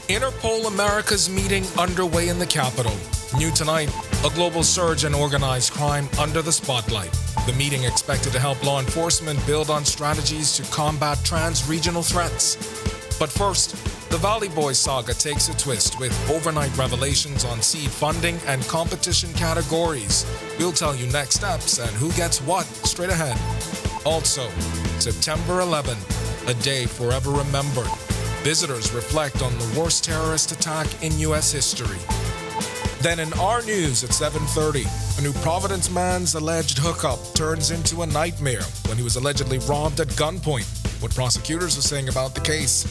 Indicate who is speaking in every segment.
Speaker 1: Interpol America's meeting underway in the capital. New tonight, a global surge in organized crime under the spotlight. The meeting expected to help law enforcement build on strategies to combat trans-regional threats. But first, the Valley Boys saga takes a twist with overnight revelations on seed funding and competition categories. We'll tell you next steps and who gets what straight ahead. Also, September 11th, a day forever remembered. Visitors reflect on the worst terrorist attack in U.S. history. Then in Our News at 7:30, a New Providence man's alleged hookup turns into a nightmare when he was allegedly robbed at gunpoint. What prosecutors are saying about the case.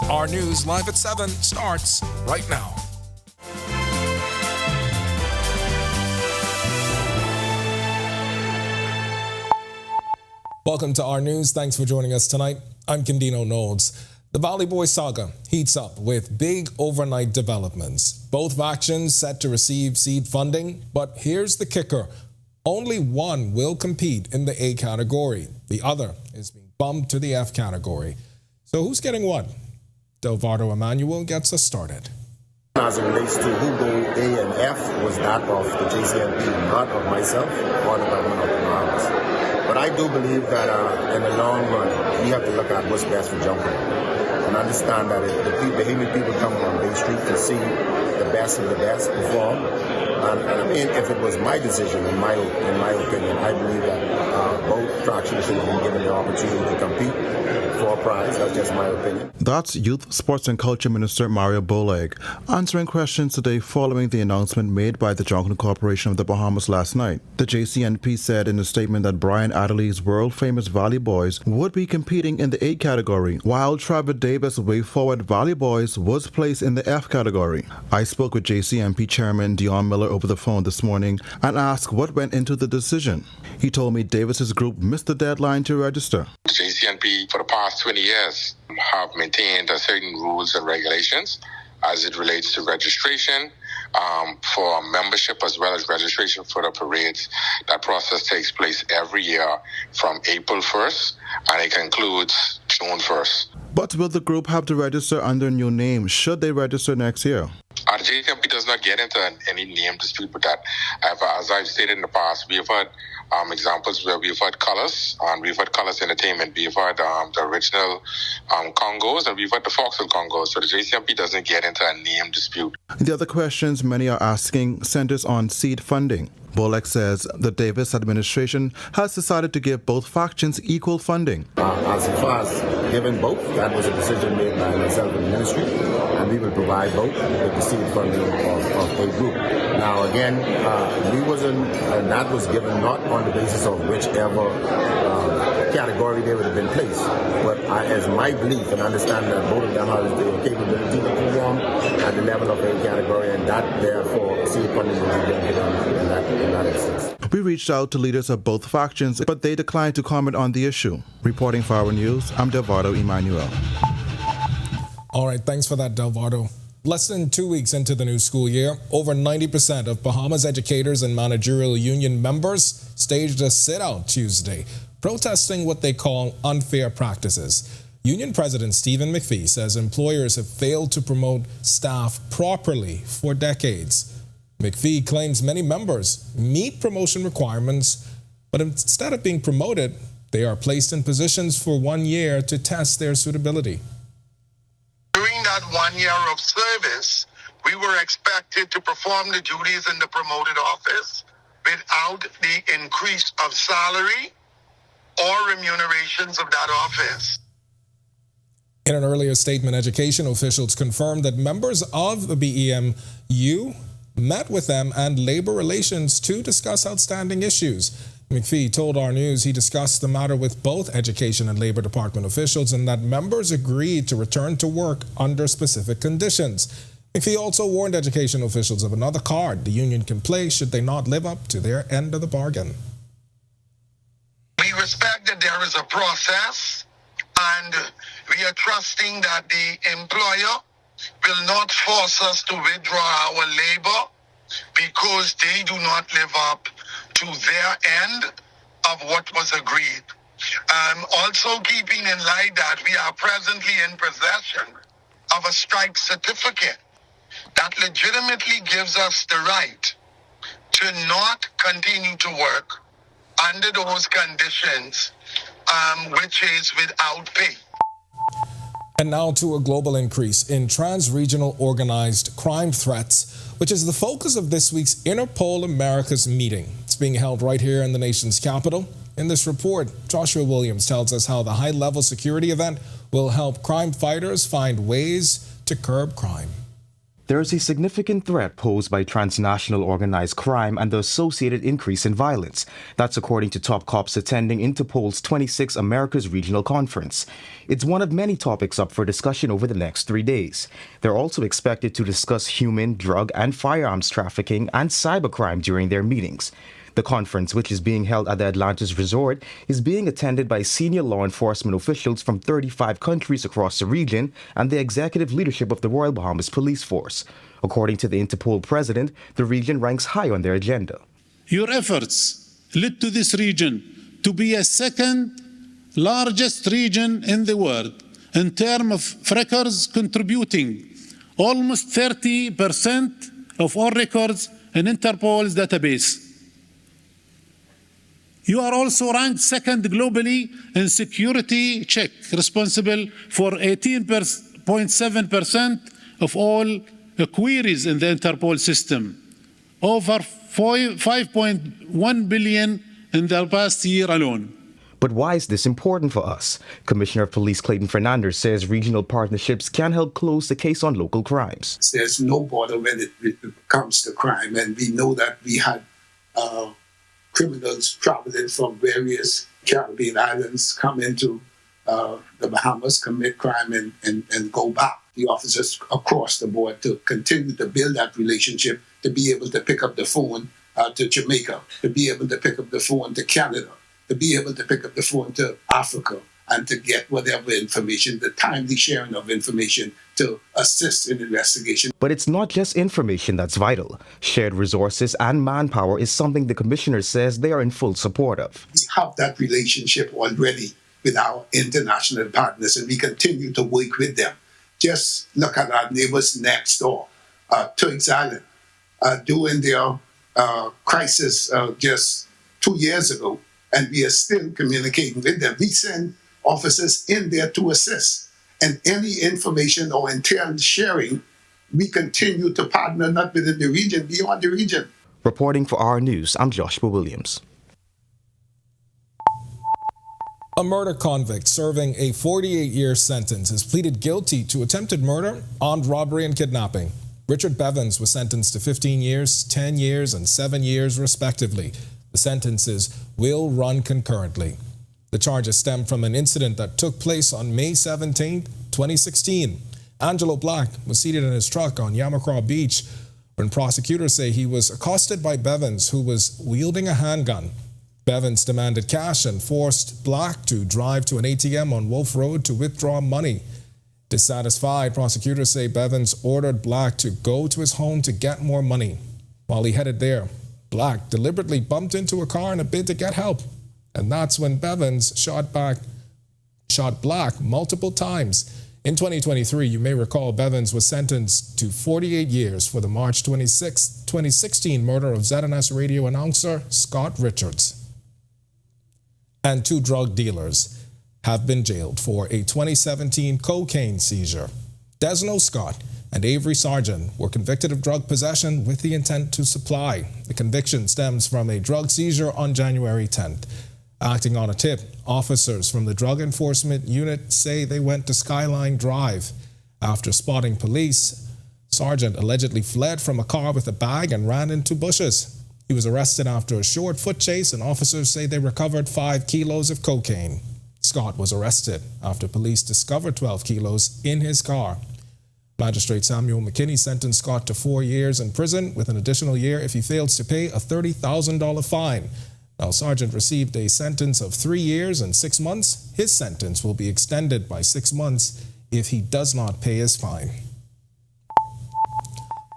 Speaker 1: Our News live at 7 starts right now. Welcome to Our News. Thanks for joining us tonight. I'm Candino Knowles. The Valley Boys saga heats up with big overnight developments. Both factions set to receive seed funding, but here's the kicker. Only one will compete in the A category. The other is being bumped to the F category. So who's getting what? Delvardo Emmanuel gets us started.
Speaker 2: As it relates to who go A and F was that of the JCNP, not of myself or the government of the Bahamas. But I do believe that in the long run, we have to look at what's best for junkanoo. And understand that if the Haiti people come on Bay Street to see the best of the best perform, and I mean, if it was my decision, in my opinion, I believe that both fractions should be given the opportunity to compete for a prize. That's just my opinion.
Speaker 3: That's Youth, Sports and Culture Minister Mario Boleg answering questions today following the announcement made by the Junkanoo Corporation of the Bahamas last night. The JCNP said in a statement that Brian Adderley's world-famous Valley Boys would be competing in the A category, while Trevor Davis' Way Forward Valley Boys was placed in the F category. I spoke with JCNP Chairman Dion Miller over the phone this morning and asked what went into the decision. He told me Davis's group missed the deadline to register.
Speaker 4: The JCNP for the past 20 years have maintained certain rules and regulations as it relates to registration for membership as well as registration for the parades. That process takes place every year from April 1st and it concludes June 1st.
Speaker 3: But will the group have to register under a new name should they register next year?
Speaker 4: The JCNP does not get into any name dispute with that. As I've stated in the past, we have had examples where we've had Colors, and we've had Colors Entertainment, we've had the original Congos, and we've had the Foxhill Congos. So the JCNP doesn't get into a name dispute. The
Speaker 3: other questions many are asking centers on seed funding. Bolek says the Davis administration has decided to give both factions equal funding.
Speaker 2: As far as giving both, that was a decision made by myself and the ministry, and we will provide both with the seed funding of a group. Now again, that was given not on the basis of whichever category they would have been placed, but as my belief and understand that both of them have the capability to perform at the level of a category, and that therefore seed funding will be given in that instance.
Speaker 3: We reached out to leaders of both factions, but they declined to comment on the issue. Reporting for Our News, I'm Delvardo Emmanuel.
Speaker 1: All right, thanks for that, Delvardo. Less than 2 weeks into the new school year, over 90% of Bahamas educators and managerial union members staged a sit-out Tuesday. protesting what they call unfair practices. Union President Stephen McPhee says employers have failed to promote staff properly for decades. McPhee claims many members meet promotion requirements, but instead of being promoted, they are placed in positions for 1 year to test their suitability.
Speaker 5: During that 1 year of service, we were expected to perform the duties in the promoted office without the increase of salary or remunerations of that office.
Speaker 1: In an earlier statement, education officials confirmed that members of the BEMU met with them and labor relations to discuss outstanding issues. McPhee told Our News he discussed the matter with both Education and Labor Department officials and that members agreed to return to work under specific conditions. McPhee also warned education officials of another card the union can play should they not live up to their end of the bargain.
Speaker 5: We respect that there is a process, and we are trusting that the employer will not force us to withdraw our labor because they do not live up to their end of what was agreed. Also keeping in light that we are presently in possession of a strike certificate that legitimately gives us the right to not continue to work under those conditions, which is without pay.
Speaker 1: And now to a global increase in trans-regional organized crime threats, which is the focus of this week's Interpol Americas meeting. It's being held right here in the nation's capital. In this report, Joshua Williams tells us how the high-level security event will help crime fighters find ways to curb crime.
Speaker 6: There is a significant threat posed by transnational organized crime and the associated increase in violence. That's according to top cops attending Interpol's 26th Americas Regional Conference. It's one of many topics up for discussion over the next 3 days. They're also expected to discuss human, drug, and firearms trafficking and cybercrime during their meetings. The conference, which is being held at the Atlantis resort, is being attended by senior law enforcement officials from 35 countries across the region and the executive leadership of the Royal Bahamas Police Force. According to the Interpol president, the region ranks high on their agenda.
Speaker 7: Your efforts led to this region to be a second largest region in the world in terms of records, contributing almost 30% of all records in Interpol's database. You are also ranked second globally in security check, responsible for 18.7% of all queries in the Interpol system, over 5.1 billion in the past year alone.
Speaker 6: But why is this important for us? Commissioner of Police Clayton Fernandez says regional partnerships can help close the case on local crimes.
Speaker 8: There's no border when it comes to crime, and we know that we had criminals traveling from various Caribbean islands come into the Bahamas, commit crime, and go back. The officers across the board to continue to build that relationship, to be able to pick up the phone to Jamaica, to be able to pick up the phone to Canada, to be able to pick up the phone to Africa, and to get whatever information, the timely sharing of information to assist in investigation.
Speaker 6: But it's not just information that's vital. Shared resources and manpower is something the commissioner says they are in full support of.
Speaker 8: We have that relationship already with our international partners, and we continue to work with them. Just look at our neighbors next door, Turks Island, during their crisis just 2 years ago, and we are still communicating with them. We send officers in there to assist. And any information or intel sharing, we continue to partner not within the region, beyond the region.
Speaker 6: Reporting for Our News, I'm Joshua Williams.
Speaker 1: A murder convict serving a 48-year sentence has pleaded guilty to attempted murder, armed robbery, and kidnapping. Richard Bevins was sentenced to 15 years, 10 years, and 7 years, respectively. The sentences will run concurrently. The charges stem from an incident that took place on May 17, 2016. Angelo Black was seated in his truck on Yamacraw Beach when prosecutors say he was accosted by Bevins, who was wielding a handgun. Bevins demanded cash and forced Black to drive to an ATM on Wolf Road to withdraw money. Dissatisfied, prosecutors say Bevins ordered Black to go to his home to get more money. While he headed there, Black deliberately bumped into a car in a bid to get help. And that's when Bevins shot Black multiple times. In 2023, you may recall Bevins was sentenced to 48 years for the March 26, 2016 murder of ZNS radio announcer Scott Richards. And 2 drug dealers have been jailed for a 2017 cocaine seizure. Desno Scott and Avery Sargent were convicted of drug possession with the intent to supply. The conviction stems from a drug seizure on January 10th. Acting on a tip, officers from the Drug Enforcement Unit say they went to Skyline Drive. After spotting police, Sargent allegedly fled from a car with a bag and ran into bushes. He was arrested after a short foot chase, and officers say they recovered 5 kilos of cocaine. Scott was arrested after police discovered 12 kilos in his car. Magistrate Samuel McKinney sentenced Scott to 4 years in prison with an additional year if he fails to pay a $30,000 fine. Now, Sargent received a sentence of 3 years and 6 months. His sentence will be extended by 6 months if he does not pay his fine.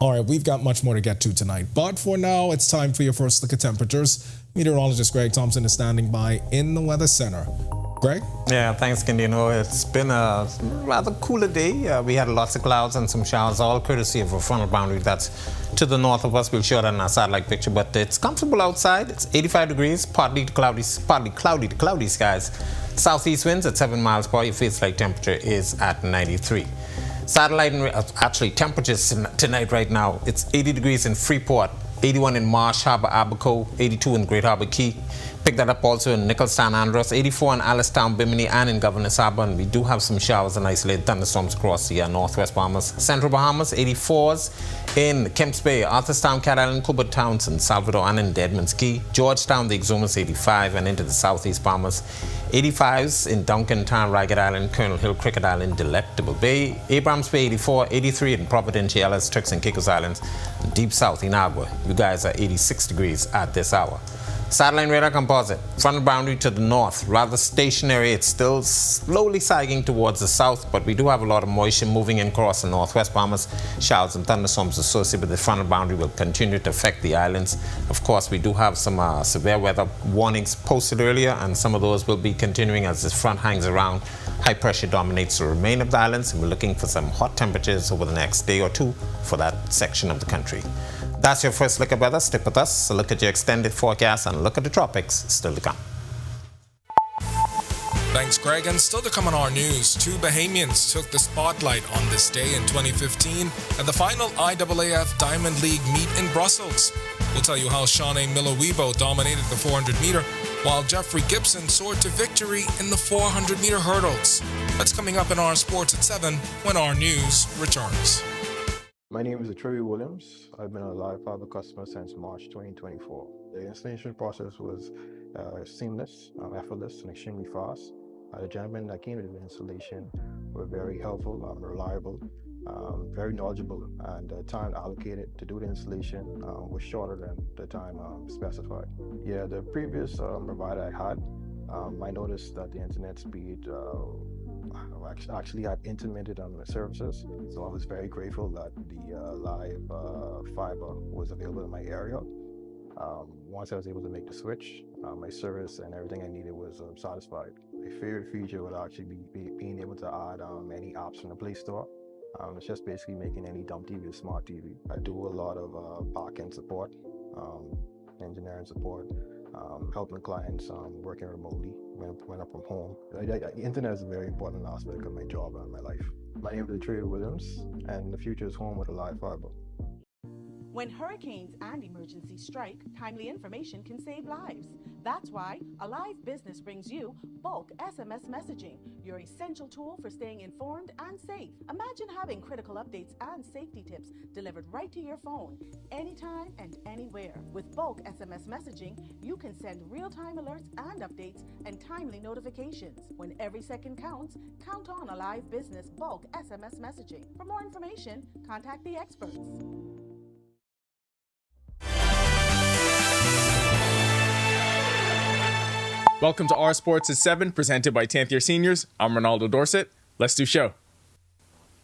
Speaker 1: All right, we've got much more to get to tonight, but for now, it's time for your first look at temperatures. Meteorologist Greg Thompson is standing by in the Weather Center. Greg?
Speaker 9: Yeah, thanks, Candiano. It's been a rather cooler day. We had lots of clouds and some showers, all courtesy of a frontal boundary that's to the north of us. We'll show that in our satellite picture, but it's comfortable outside. It's 85 degrees, partly cloudy to cloudy skies. Southeast winds at 7 miles per hour. Your face light temperature is at 93. Satellite actually temperatures tonight right now. It's 80 degrees in Freeport, 81 in Marsh Harbor, Abaco, 82 in Great Harbor Key. Pick that up also in Nicholstown, Andros, 84 in Allenstown, Bimini, and in Governor's Harbor. And we do have some showers and isolated thunderstorms across the northwest Bahamas. Central Bahamas, 84s in Kemps Bay, Arthurstown, Cat Island, Cobalt Townsend, Salvador, and in Deadman's Key. Georgetown, the Exumas, 85, and into the southeast Bahamas. 85s in Duncan Town, Ragged Island, Colonel Hill, Cricket Island, Delectable Bay. Abrams Bay, 84, 83 in Providence, Ellis, Turks and Caicos Islands, and deep south in Agua. You guys are 86 degrees at this hour. Satellite radar composite, frontal boundary to the north, rather stationary. It's still slowly sagging towards the south, but we do have a lot of moisture moving in across the northwest Bahamas. Showers and thunderstorms associated with the frontal boundary will continue to affect the islands. Of course, we do have some severe weather warnings posted earlier, and some of those will be continuing as this front hangs around. High pressure dominates the remainder of the islands, and we're looking for some hot temperatures over the next day or two for that section of the country. That's your first look at weather. Stick with us. A look at your extended forecast and a look at the tropics still to come.
Speaker 1: Thanks, Greg. And still to come on Our News, 2 Bahamians took the spotlight on this day in 2015 at the final IAAF Diamond League meet in Brussels. We'll tell you how Shanae Miller-Weibo dominated the 400-meter, while Jeffrey Gibson soared to victory in the 400-meter hurdles. That's coming up in Our Sports at 7 when Our News returns.
Speaker 10: My name is Troy Williams. I've been a live fiber customer since March 2024. The installation process was seamless, effortless, and extremely fast. The gentlemen that came to the installation were very helpful, reliable, very knowledgeable, and the time allocated to do the installation was shorter than the time specified. Yeah, the previous provider I had, I noticed that the internet speed actually had intermittent on the services, so I was very grateful that the live fiber was available in my area. Once I was able to make the switch, my service and everything I needed was satisfied. My favorite feature would actually be being able to add any apps from the Play Store. It's just basically making any dumb TV a smart TV. I do a lot of back-end support, engineering support, helping clients working remotely when I'm from home. The internet is a very important aspect of my job and my life. My name is Trey Williams, and the future is home with a live fiber.
Speaker 11: When hurricanes and emergencies strike, timely information can save lives. That's why Alive Business brings you bulk SMS messaging, your essential tool for staying informed and safe. Imagine having critical updates and safety tips delivered right to your phone, anytime and anywhere. With bulk SMS messaging, you can send real-time alerts and updates and timely notifications. When every second counts, count on Alive Business bulk SMS messaging. For more information, contact the experts.
Speaker 12: Welcome to Our Sports at 7, presented by 10th Year Seniors. I'm Ronaldo Dorset. Let's do show.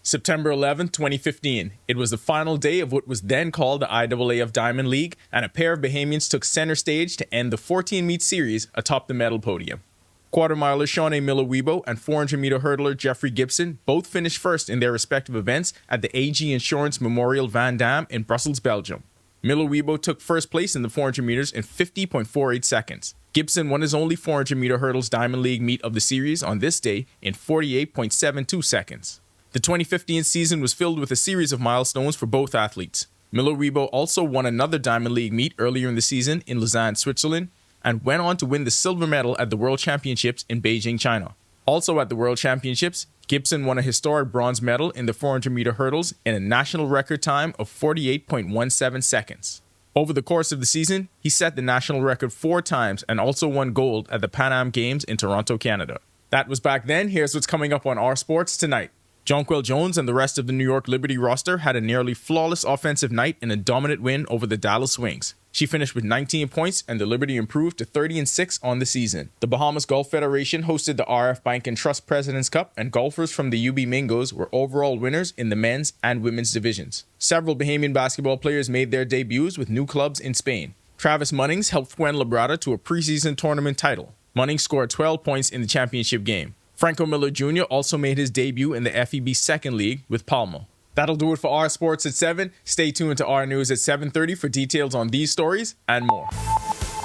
Speaker 12: September 11, 2015. It was the final day of what was then called the IAAF Diamond League, and a pair of Bahamians took center stage to end the 14-meet series atop the medal podium. Quarter-miler Shawnee Miller-Weibo and 400-meter hurdler Jeffrey Gibson both finished first in their respective events at the AG Insurance Memorial Van Damme in Brussels, Belgium. Miller-Weibo took first place in the 400 meters in 50.48 seconds. Gibson won his only 400-meter hurdles Diamond League meet of the series on this day in 48.72 seconds. The 2015 season was filled with a series of milestones for both athletes. Miller-Weibo also won another Diamond League meet earlier in the season in Lausanne, Switzerland, and went on to win the silver medal at the World Championships in Beijing, China. Also at the World Championships, Gibson won a historic bronze medal in the 400-meter hurdles in a national record time of 48.17 seconds. Over the course of the season, he set the national record 4 times and also won gold at the Pan Am Games in Toronto, Canada. That was back then. Here's what's coming up on Our Sports tonight. Jonquil Jones and the rest of the New York Liberty roster had a nearly flawless offensive night in a dominant win over the Dallas Wings. She finished with 19 points, and the Liberty improved to 30-6 on the season. The Bahamas Golf Federation hosted the RF Bank and Trust President's Cup, and golfers from the UB Mingos were overall winners in the men's and women's divisions. Several Bahamian basketball players made their debuts with new clubs in Spain. Travis Munnings helped Fuen Labrada to a preseason tournament title. Munnings scored 12 points in the championship game. Franco Miller Jr. also made his debut in the FEB Second League with Palma. That'll do it for Our Sports at 7. Stay tuned to Our News at 7:30 for details on these stories and more.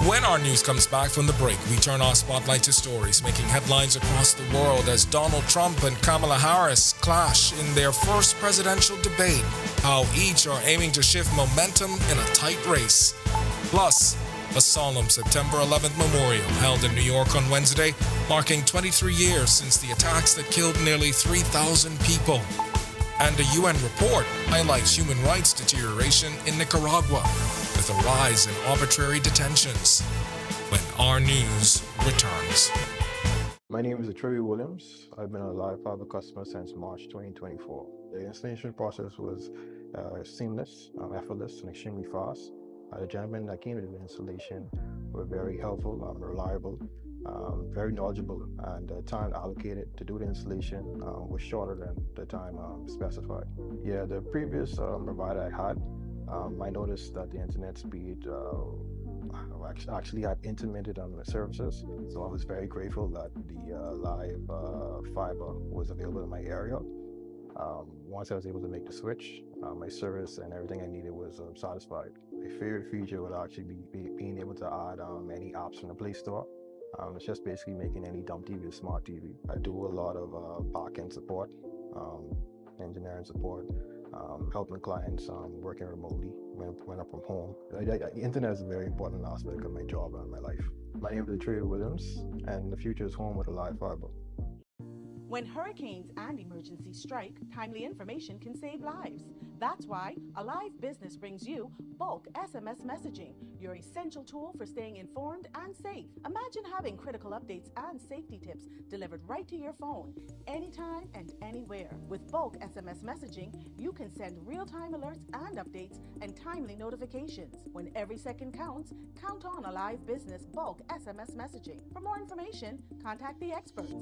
Speaker 1: When our news comes back from the break, we turn our spotlight to stories making headlines across the world as Donald Trump and Kamala Harris clash in their first presidential debate, how each are aiming to shift momentum in a tight race. Plus, a solemn September 11th memorial held in New York on Wednesday, marking 23 years since the attacks that killed nearly 3,000 people. And a UN report highlights human rights deterioration in Nicaragua, with a rise in arbitrary detentions. When Our News returns.
Speaker 10: My name is Atreyu Williams. I've been a Live Fiber customer since March 2024. The installation process was seamless, effortless, and extremely fast. The gentlemen that came to the installation were very helpful, reliable, very knowledgeable, and the time allocated to do the installation was shorter than the time specified. Yeah, the previous provider I had, I noticed that the internet speed actually had intermittent on the services, so I was very grateful that the live fiber was available in my area. Once I was able to make the switch, my service and everything I needed was satisfied. My favorite feature would actually be being able to add any apps from the Play Store. It's just basically making any dumb TV a smart TV. I do a lot of back-end support, engineering support, helping clients working remotely when I'm from home. The internet is a very important aspect of my job and my life. My name is Atreyu Williams, and the future is home with a live fiber.
Speaker 11: When hurricanes and emergencies strike, timely information can save lives. That's why Alive Business brings you bulk SMS messaging, your essential tool for staying informed and safe. Imagine having critical updates and safety tips delivered right to your phone, anytime and anywhere. With bulk SMS messaging, you can send real-time alerts and updates and timely notifications. When every second counts, count on Alive Business bulk SMS messaging. For more information, contact the experts.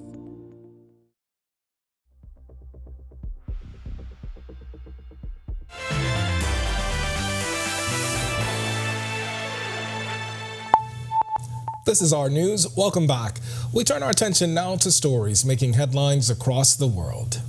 Speaker 1: This is Our News. Welcome back. We turn our attention now to stories making headlines across the world.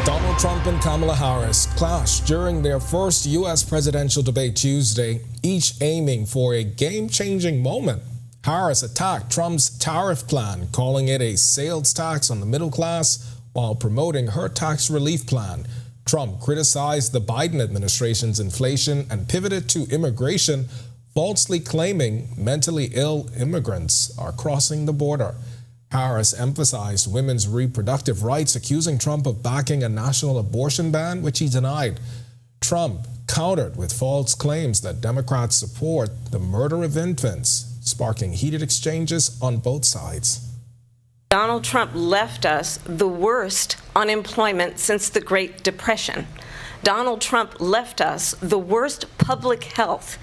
Speaker 1: Donald Trump and Kamala Harris clashed during their first U.S. presidential debate Tuesday, each aiming for a game-changing moment. Harris attacked Trump's tariff plan, calling it a sales tax on the middle class, while promoting her tax relief plan. Trump criticized the Biden administration's inflation and pivoted to immigration, falsely claiming mentally ill immigrants are crossing the border. Harris emphasized women's reproductive rights, accusing Trump of backing a national abortion ban, which he denied. Trump countered with false claims that Democrats support the murder of infants, sparking heated exchanges on both sides.
Speaker 13: Donald Trump left us the worst unemployment since the Great Depression. Donald Trump left us the worst public health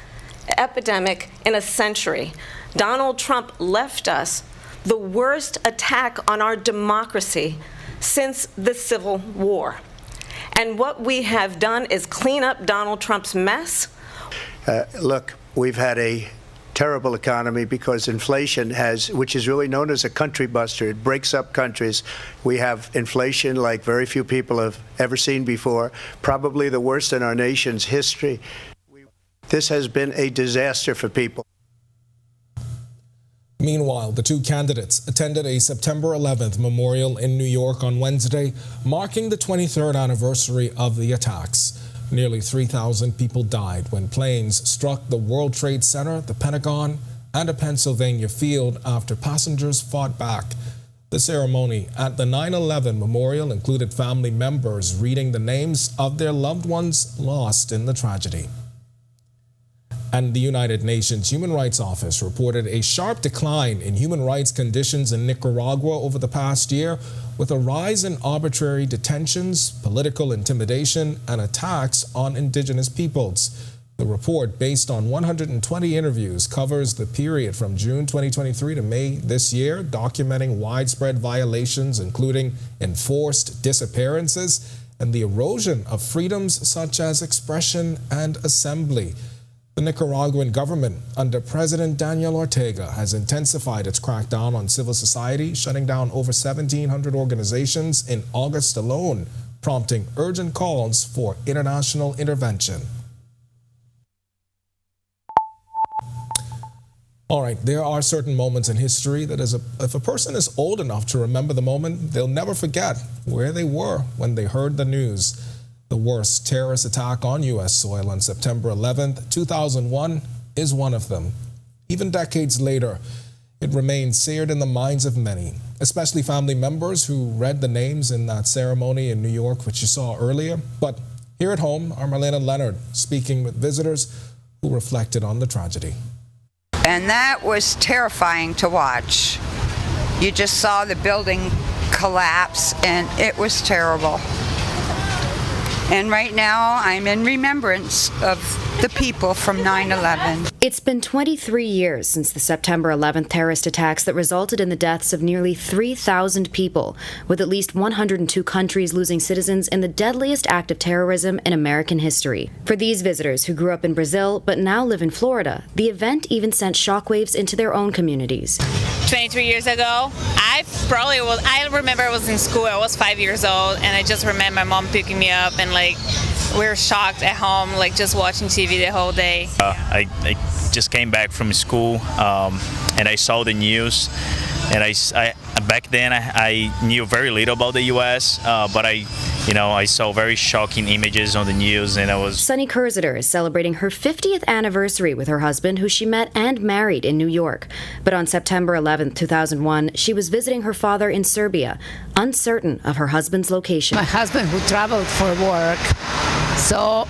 Speaker 13: epidemic in a century. Donald Trump left us the worst attack on our democracy since the Civil War. And what we have done is clean up Donald Trump's mess.
Speaker 14: Look, we've had a terrible economy because inflation which is really known as a country buster. It breaks up countries. We have inflation like very few people have ever seen before, probably the worst in our nation's history. This has been a disaster for people.
Speaker 1: Meanwhile, the two candidates attended a September 11th memorial in New York on Wednesday, marking the 23rd anniversary of the attacks. Nearly 3,000 people died when planes struck the World Trade Center, the Pentagon, and a Pennsylvania field after passengers fought back. The ceremony at the 9/11 memorial included family members reading the names of their loved ones lost in the tragedy. And the United Nations Human Rights Office reported a sharp decline in human rights conditions in Nicaragua over the past year, with a rise in arbitrary detentions, political intimidation, and attacks on indigenous peoples. The report, based on 120 interviews, covers the period from June 2023 to May this year, documenting widespread violations, including enforced disappearances and the erosion of freedoms such as expression and assembly. The Nicaraguan government, under President Daniel Ortega, has intensified its crackdown on civil society, shutting down over 1,700 organizations in August alone, prompting urgent calls for international intervention. All right, there are certain moments in history that if a person is old enough to remember the moment, they'll never forget where they were when they heard the news. The worst terrorist attack on U.S. soil on September 11th, 2001 is one of them. Even decades later, it remains seared in the minds of many, especially family members who read the names in that ceremony in New York, which you saw earlier. But here at home, our Marlena Leonard speaking with visitors who reflected on the tragedy.
Speaker 15: And that was terrifying to watch. You just saw the building collapse, and it was terrible. And right now, I'm in remembrance of the people from 9/11.
Speaker 16: It's been 23 years since the September 11th terrorist attacks that resulted in the deaths of nearly 3,000 people, with at least 102 countries losing citizens in the deadliest act of terrorism in American history. For these visitors who grew up in Brazil but now live in Florida, the event even sent shockwaves into their own communities.
Speaker 17: 23 years ago, I remember I was in school. I was 5 years old, and I just remember my mom picking me up, and we were shocked at home, just watching TV the whole day.
Speaker 18: I just came back from school, and I saw the news, and back then I knew very little about the U.S., but I saw very shocking images on the news, and I was...
Speaker 16: Sunny Kurziter is celebrating her 50th anniversary with her husband, who she met and married in New York. But on September 11th, 2001, she was visiting her father in Serbia, uncertain of her husband's location.
Speaker 19: My husband, who traveled for work, so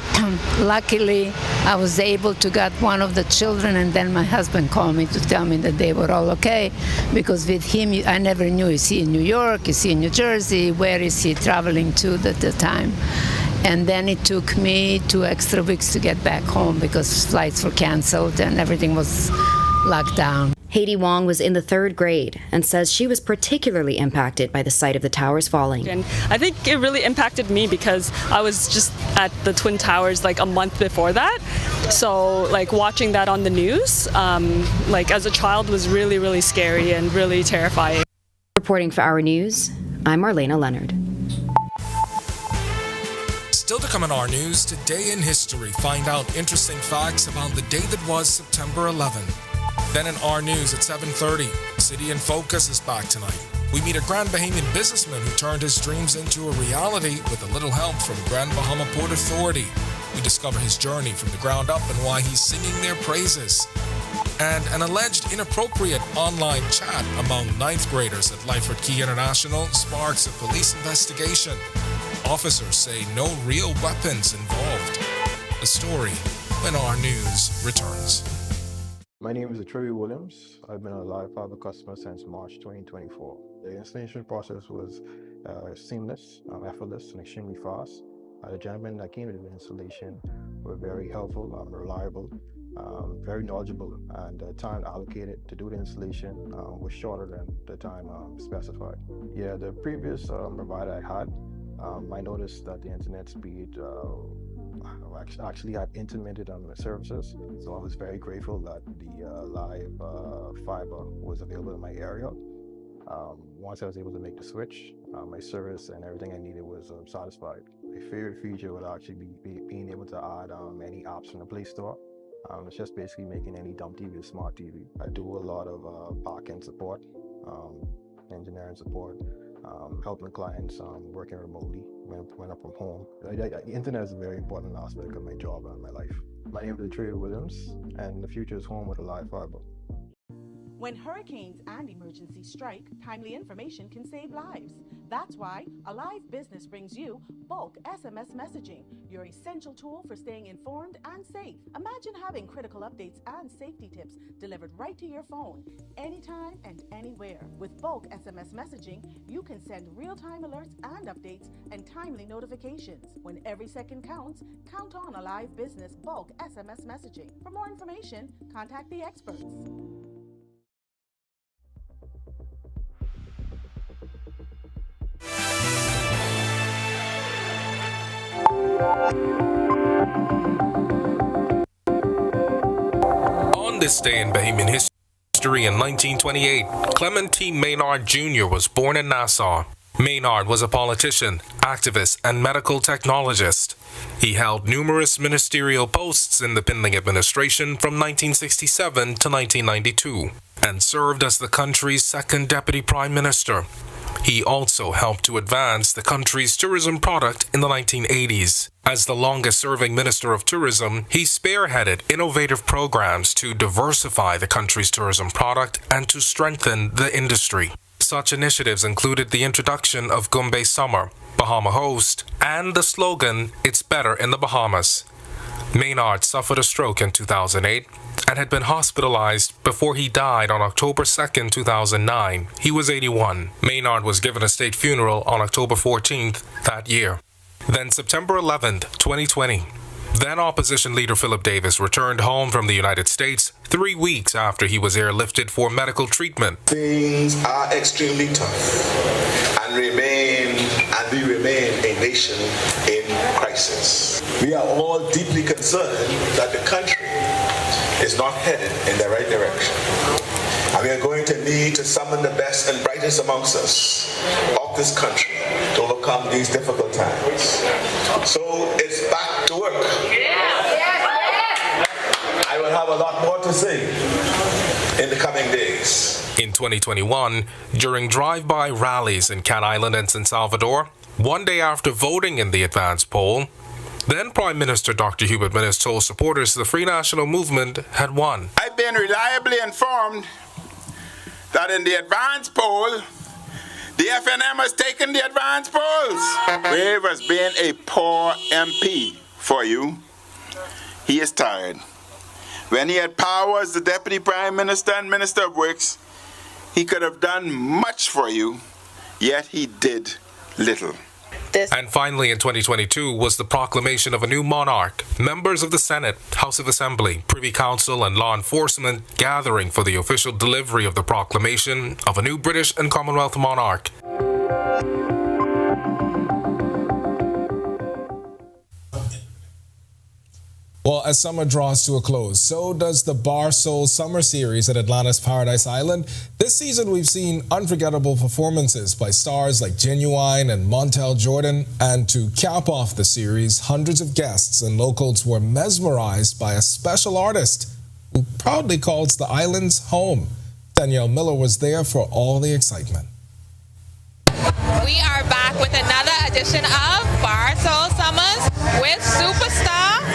Speaker 19: luckily I was able to get one of the children, and then my husband called me to tell me that they were all okay, because with him I never knew, is he in New York, is he in New Jersey, where is he traveling to at the time. And then it took me 2 extra weeks to get back home because flights were canceled and everything was locked down.
Speaker 16: Haiti Wong was in the 3rd grade and says she was particularly impacted by the sight of the towers falling.
Speaker 20: And I think it really impacted me because I was just at the Twin Towers a month before that. So watching that on the news, as a child was really, really scary and really terrifying.
Speaker 16: Reporting for Our News, I'm Marlena Leonard.
Speaker 1: Still to come in Our News, Today in History, find out interesting facts about the day that was September 11th. Then in Our News at 7:30, City in Focus is back tonight. We meet a Grand Bahamian businessman who turned his dreams into a reality with a little help from Grand Bahama Port Authority. We discover his journey from the ground up and why he's singing their praises. And an alleged inappropriate online chat among 9th graders at Lyford Cay International sparks a police investigation. Officers say no real weapons involved. The story when Our News returns.
Speaker 10: My name is Troy Williams. I've been a live fiber customer since March 2024. The installation process was seamless, effortless, and extremely fast. The gentlemen that came to the installation were very helpful, reliable. very knowledgeable, and the time allocated to do the installation was shorter than the time specified. Yeah, the previous provider I had, I noticed that the internet speed actually had intermittent on the services, so I was very grateful that the live fiber was available in my area. Once I was able to make the switch, my service and everything I needed was satisfied. My favorite feature would actually be being able to add any apps from the Play Store. It's just basically making any dumb TV a smart TV. I do a lot of back-end support, engineering support, helping clients working remotely when I'm from home. The internet is a very important aspect of my job and my life. My name is Trey Williams, and the future is home with a live fiber.
Speaker 11: When hurricanes and emergencies strike, timely information can save lives. That's why Alive Business brings you bulk SMS messaging, your essential tool for staying informed and safe. Imagine having critical updates and safety tips delivered right to your phone, anytime and anywhere. With bulk SMS messaging, you can send real-time alerts and updates and timely notifications. When every second counts, count on Alive Business bulk SMS messaging. For more information, contact the experts.
Speaker 1: On this day in Bahamian history in 1928, Clement T. Maynard Jr. was born in Nassau. Maynard was a politician, activist, and medical technologist. He held numerous ministerial posts in the Pindling administration from 1967 to 1992 and served as the country's second deputy prime minister. He also helped to advance the country's tourism product in the 1980s. As the longest-serving Minister of Tourism, he spearheaded innovative programs to diversify the country's tourism product and to strengthen the industry. Such initiatives included the introduction of Gumbe Summer, Bahama Host, and the slogan, "It's better in the Bahamas." Maynard suffered a stroke in 2008 and had been hospitalized before he died on October 2nd, 2009. He was 81. Maynard was given a state funeral on October 14th that year. Then September 11th, 2020. Then opposition leader Philip Davis returned home from the United States 3 weeks after he was airlifted for medical treatment.
Speaker 21: Things are extremely tough and we remain a nation in crisis. We are all deeply concerned that the country is not headed in the right direction. And we are going to need to summon the best and brightest amongst us of this country to overcome these difficult times. So it's back to work. I will have a lot more to say in the coming days.
Speaker 1: In 2021, during drive-by rallies in Cat Island and San Salvador, one day after voting in the advance poll, then Prime Minister Dr. Hubert Minnis told supporters the Free National Movement had won.
Speaker 22: I've been reliably informed that in the advance poll, the FNM has taken the advance polls. Wave has been a poor MP for you. He is tired. When he had power as the Deputy Prime Minister and Minister of Works, he could have done much for you, yet he did little.
Speaker 1: And finally, in 2022, was the proclamation of a new monarch. Members of the Senate, House of Assembly, Privy Council, and law enforcement gathering for the official delivery of the proclamation of a new British and Commonwealth monarch. Well, as summer draws to a close, so does the Bar Soul Summer Series at Atlantis Paradise Island. This season, we've seen unforgettable performances by stars like Genuine and Montel Jordan. And to cap off the series, hundreds of guests and locals were mesmerized by a special artist who proudly calls the island's home. Danielle Miller was there for all the excitement.
Speaker 23: We are back with another edition of Bar Soul Summers with superstar.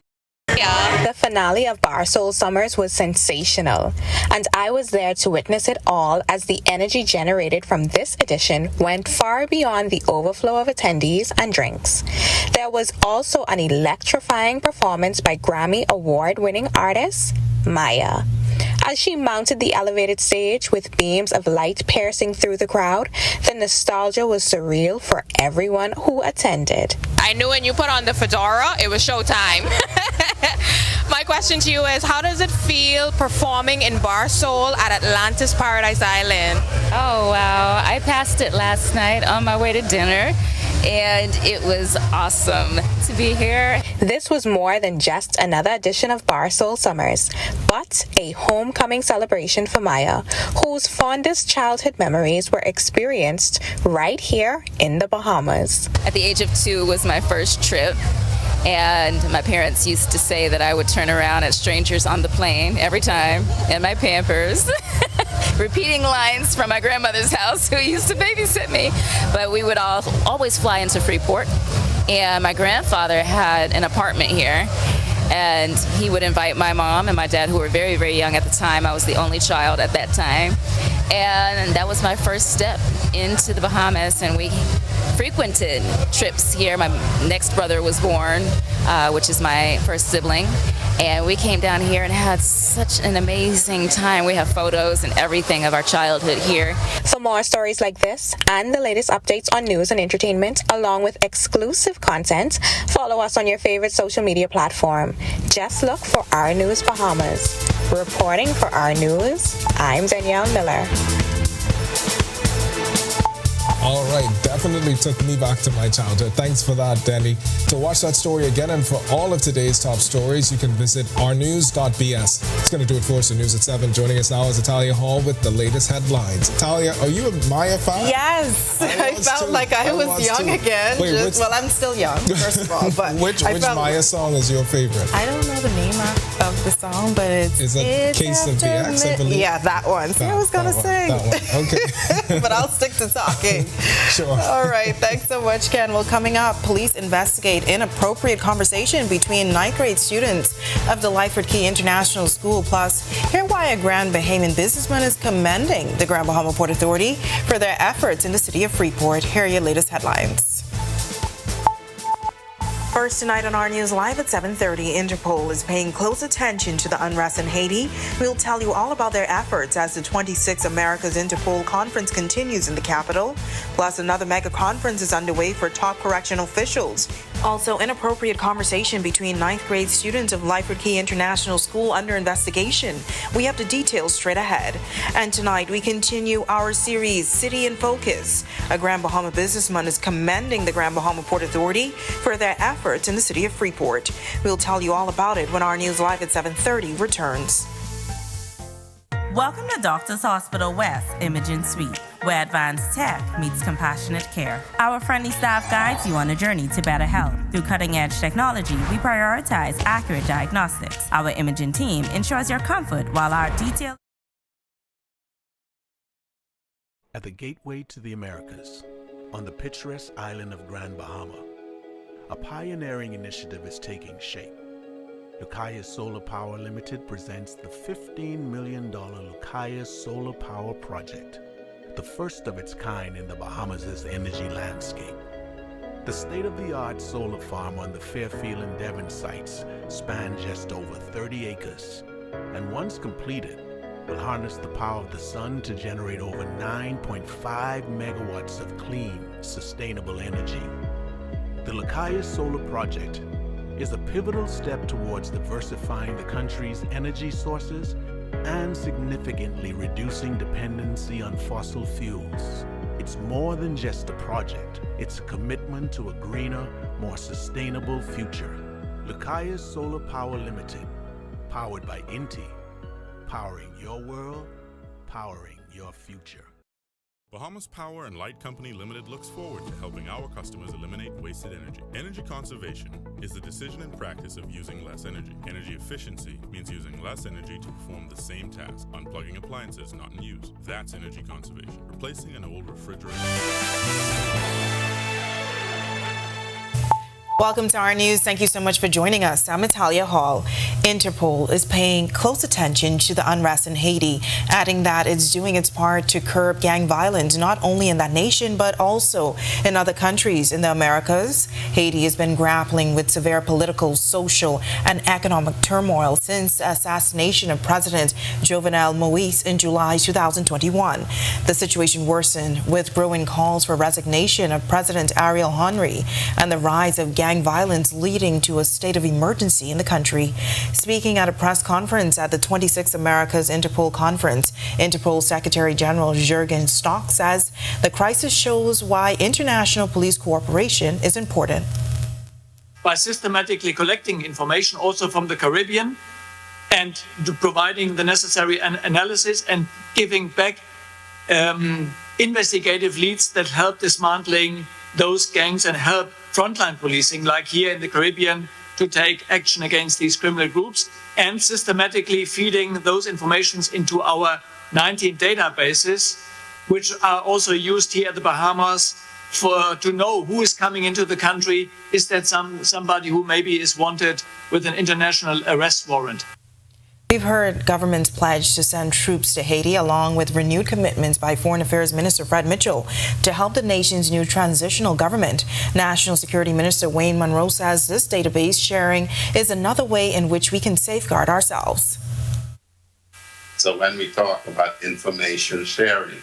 Speaker 24: The finale of Bar Soul Summers was sensational, and I was there to witness it all as the energy generated from this edition went far beyond the overflow of attendees and drinks. There was also an electrifying performance by Grammy Award-winning artist Maya. As she mounted the elevated stage with beams of light piercing through the crowd, the nostalgia was surreal for everyone who attended.
Speaker 23: I knew when you put on the fedora, it was showtime. My my question to you is, how does it feel performing in Bar Soul at Atlantis Paradise Island?
Speaker 2: Oh, wow. I passed it last night on my way to dinner, and it was awesome to be here.
Speaker 24: This was more than just another edition of Bar Soul Summers, but a homecoming celebration for Maya, whose fondest childhood memories were experienced right here in the Bahamas.
Speaker 2: At the age of 2 was my first trip, and my parents used to say that I would turn around at strangers on the plane every time in my Pampers, repeating lines from my grandmother's house who used to babysit me. But we would always fly into Freeport, and my grandfather had an apartment here, and he would invite my mom and my dad, who were very, very young at the time. I was the only child at that time, and that was my first step into the Bahamas, and we frequented trips here. My next brother was born, which is my first sibling, and we came down here and had such an amazing time. We have photos and everything of our childhood here.
Speaker 24: For more stories like this and the latest updates on news and entertainment, along with exclusive content, follow us on your favorite social media platform. Just look for Our News Bahamas. Reporting for Our News, I'm Danielle Miller.
Speaker 1: All right, definitely took me back to my childhood. Thanks for that, Denny. To watch that story again and for all of today's top stories, you can visit ournews.bs. It's going to do it for us at News at 7. Joining us now is Italia Hall with the latest headlines. Italia, are you a Maya fan?
Speaker 3: Yes, I felt like I was young again.
Speaker 1: Wait,
Speaker 3: well, I'm still young, first of all. But
Speaker 1: which Maya song is your favorite?
Speaker 3: I don't know the name of the song, but
Speaker 1: Is that Case of the X, I believe?
Speaker 3: Yeah, that one. See, I was going to sing.
Speaker 1: That one, okay.
Speaker 3: But I'll stick to talking.
Speaker 1: Sure.
Speaker 3: All right, thanks so much, Ken. Well, coming up, police investigate inappropriate conversation between ninth grade students of the Lyford Cay International School. Plus, hear why a Grand Bahamian businessman is commending the Grand Bahama Port Authority for their efforts in the city of Freeport. Here are your latest headlines. First tonight on Our News Live at 7:30, Interpol is paying close attention to the unrest in Haiti. We'll tell you all about their efforts as the 26th America's Interpol conference continues in the capital. Plus, another mega conference is underway for top correctional officials. Also, inappropriate conversation between ninth grade students of Lyford Cay International School under investigation. We have the details straight ahead. And tonight, we continue our series, City in Focus. A Grand Bahama businessman is commending the Grand Bahama Port Authority for their efforts in the city of Freeport. We'll tell you all about it when Our News Live at 7:30 returns.
Speaker 4: Welcome to Doctors Hospital West Imaging Suite, where advanced tech meets compassionate care. Our friendly staff guides you on a journey to better health. Through cutting-edge technology, we prioritize accurate diagnostics. Our imaging team ensures your comfort while our detailed...
Speaker 5: At the gateway to the Americas, on the picturesque island of Grand Bahama, a pioneering initiative is taking shape. Lucaya Solar Power Limited presents the $15 million Lucaya Solar Power Project, the first of its kind in the Bahamas' energy landscape. The state-of-the-art solar farm on the Fairfield and Devon sites spans just over 30 acres, and once completed, will harness the power of the sun to generate over 9.5 megawatts of clean, sustainable energy. The Lucaya Solar Project is a pivotal step towards diversifying the country's energy sources and significantly reducing dependency on fossil fuels. It's more than just a project, it's a commitment to a greener, more sustainable future. Lucaya Solar Power Limited, powered by Inti, powering your world, powering your future.
Speaker 25: Bahamas Power and Light Company Limited looks forward to helping our customers eliminate wasted energy. Energy conservation is the decision and practice of using less energy. Energy efficiency means using less energy to perform the same task, unplugging appliances not in use. That's energy conservation. Replacing an old refrigerator.
Speaker 3: Welcome to Our News. Thank you so much for joining us. I'm Italia Hall. Interpol is paying close attention to the unrest in Haiti, adding that it's doing its part to curb gang violence, not only in that nation, but also in other countries in the Americas. Haiti has been grappling with severe political, social, and economic turmoil since the assassination of President Jovenel Moïse in July 2021. The situation worsened with growing calls for resignation of President Ariel Henry and the rise of gang violence leading to a state of emergency in the country. Speaking at a press conference at the 26th Americas Interpol Conference, Interpol Secretary General Jürgen Stock says the crisis shows why international police cooperation is important.
Speaker 6: By systematically collecting information also from the Caribbean and providing the necessary analysis and giving back investigative leads that help dismantling those gangs and help frontline policing, like here in the Caribbean, to take action against these criminal groups, and systematically feeding those informations into our 19 databases, which are also used here at the Bahamas to know who is coming into the country. Is that somebody who maybe is wanted with an international arrest warrant?
Speaker 3: We've heard governments pledge to send troops to Haiti, along with renewed commitments by Foreign Affairs Minister Fred Mitchell to help the nation's new transitional government. National Security Minister Wayne Monroe says this database sharing is another way in which we can safeguard ourselves.
Speaker 7: So when we talk about information sharing,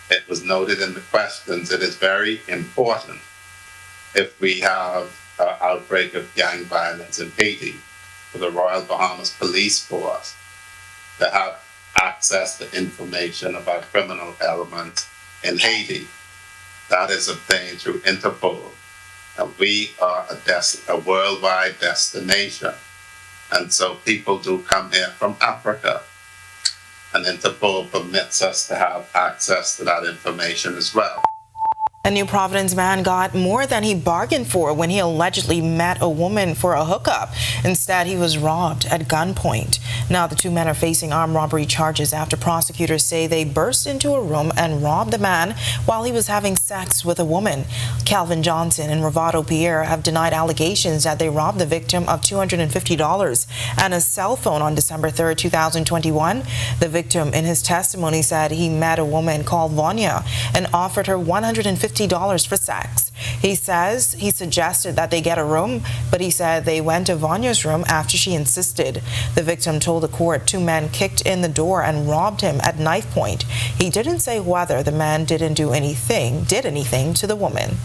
Speaker 7: it was noted in the questions, it is very important if we have an outbreak of gang violence in Haiti, for the Royal Bahamas Police Force to have access to information about criminal elements in Haiti. That is obtained through Interpol. And we are a worldwide destination. And so people do come here from Africa. And Interpol permits us to have access to that information as well.
Speaker 3: A New Providence man got more than he bargained for when he allegedly met a woman for a hookup. Instead, he was robbed at gunpoint. Now the two men are facing armed robbery charges after prosecutors say they burst into a room and robbed the man while he was having sex with a woman. Calvin Johnson and Ravado Pierre have denied allegations that they robbed the victim of $250 and a cell phone on December 3rd, 2021. The victim in his testimony said he met a woman called Vanya and offered her $150 for sex. He says he suggested that they get a room, but he said they went to Vanya's room after she insisted. The victim told the court two men kicked in the door and robbed him at knife point. He didn't say whether the man did anything to the woman.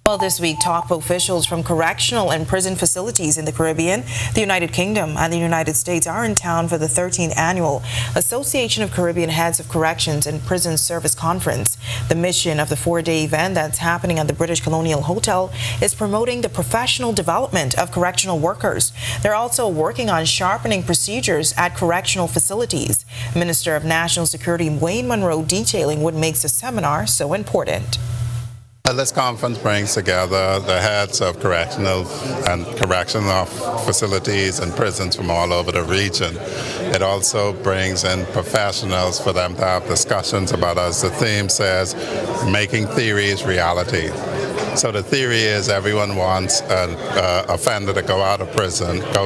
Speaker 3: Well, this week, top officials from correctional and prison facilities in the Caribbean, the United Kingdom, and the United States are in town for the 13th annual Association of Caribbean Heads of Corrections and Prison Service Conference. The mission of the four-day event that's happening at the British Colonial Hotel is promoting the professional development of correctional workers. They're also working on sharpening procedures at correctional facilities. Minister of National Security Wayne Monroe detailing what makes the seminar so important.
Speaker 8: This conference brings together the heads of correctional facilities and prisons from all over the region. It also brings in professionals for them to have discussions about, as the theme says, making theories reality. So the theory is everyone wants an offender to go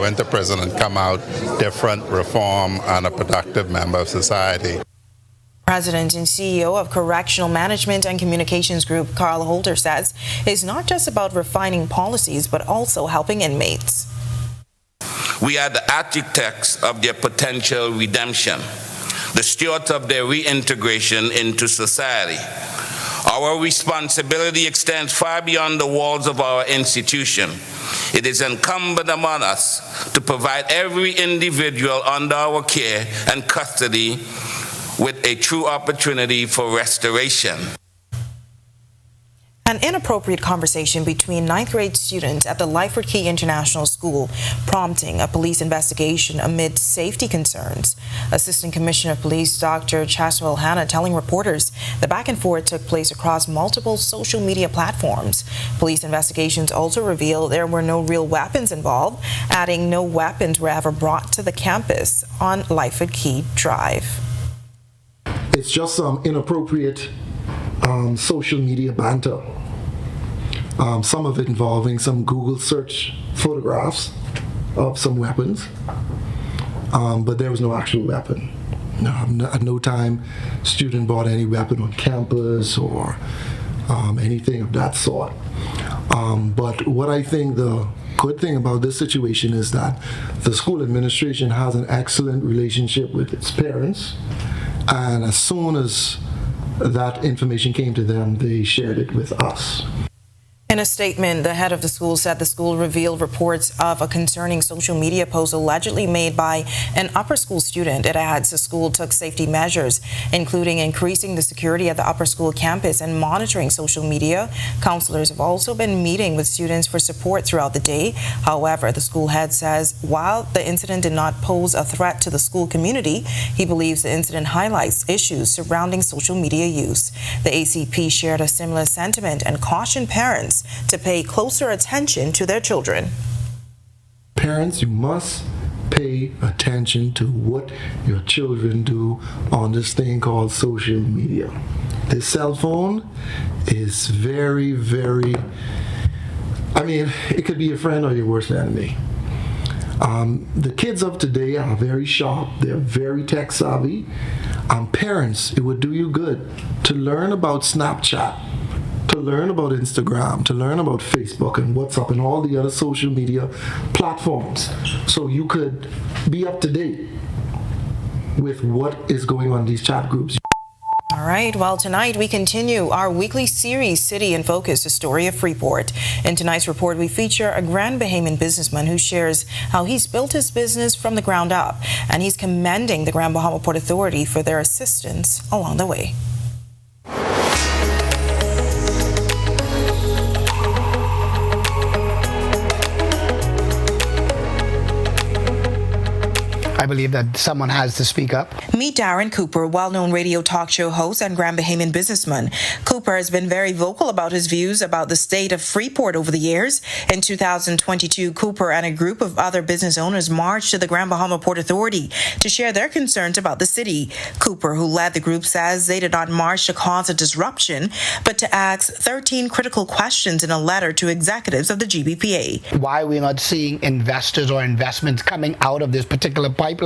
Speaker 8: into prison and come out different, reform, and a productive member of society.
Speaker 3: President and CEO of Correctional Management and Communications Group, Carl Holder, says it's not just about refining policies, but also helping inmates.
Speaker 9: We are the architects of their potential redemption, the stewards of their reintegration into society. Our responsibility extends far beyond the walls of our institution. It is incumbent upon us to provide every individual under our care and custody with a true opportunity for restoration.
Speaker 3: An inappropriate conversation between 9th grade students at the Lyford Cay International School, prompting a police investigation amid safety concerns. Assistant Commissioner of Police Dr. Chaswell Hanna telling reporters the back and forth took place across multiple social media platforms. Police investigations also reveal there were no real weapons involved, adding no weapons were ever brought to the campus on Lyford Cay Drive.
Speaker 12: It's just some inappropriate social media banter. Some of it involving some Google search photographs of some weapons, but there was no actual weapon. No, at no time student brought any weapon on campus or anything of that sort. But what I think the good thing about this situation is that the school administration has an excellent relationship with its parents. And as soon as that information came to them, they shared it with us.
Speaker 3: In a statement, the head of the school said the school revealed reports of a concerning social media post allegedly made by an upper school student. It adds the school took safety measures, including increasing the security at the upper school campus and monitoring social media. Counselors have also been meeting with students for support throughout the day. However, the school head says while the incident did not pose a threat to the school community, he believes the incident highlights issues surrounding social media use. The ACP shared a similar sentiment and cautioned parents to pay closer attention to their children.
Speaker 12: Parents, you must pay attention to what your children do on this thing called social media. This cell phone is very, very, it could be your friend or your worst enemy. The kids of today are very sharp, they're very tech savvy. Parents, it would do you good to learn about Snapchat, to learn about Instagram, to learn about Facebook and WhatsApp and all the other social media platforms, so you could be up to date with what is going on in these chat groups.
Speaker 3: All right, well, tonight we continue our weekly series, City in Focus, the story of Freeport. In tonight's report, we feature a Grand Bahamian businessman who shares how he's built his business from the ground up, and he's commending the Grand Bahama Port Authority for their assistance along the way.
Speaker 13: I believe that someone has to speak up.
Speaker 3: Meet Darren Cooper, well-known radio talk show host and Grand Bahamian businessman. Cooper has been very vocal about his views about the state of Freeport over the years. In 2022, Cooper and a group of other business owners marched to the Grand Bahama Port Authority to share their concerns about the city. Cooper, who led the group, says they did not march to cause a disruption, but to ask 13 critical questions in a letter to executives of the GBPA.
Speaker 13: Why we're not seeing investors or investments coming out of this particular pipeline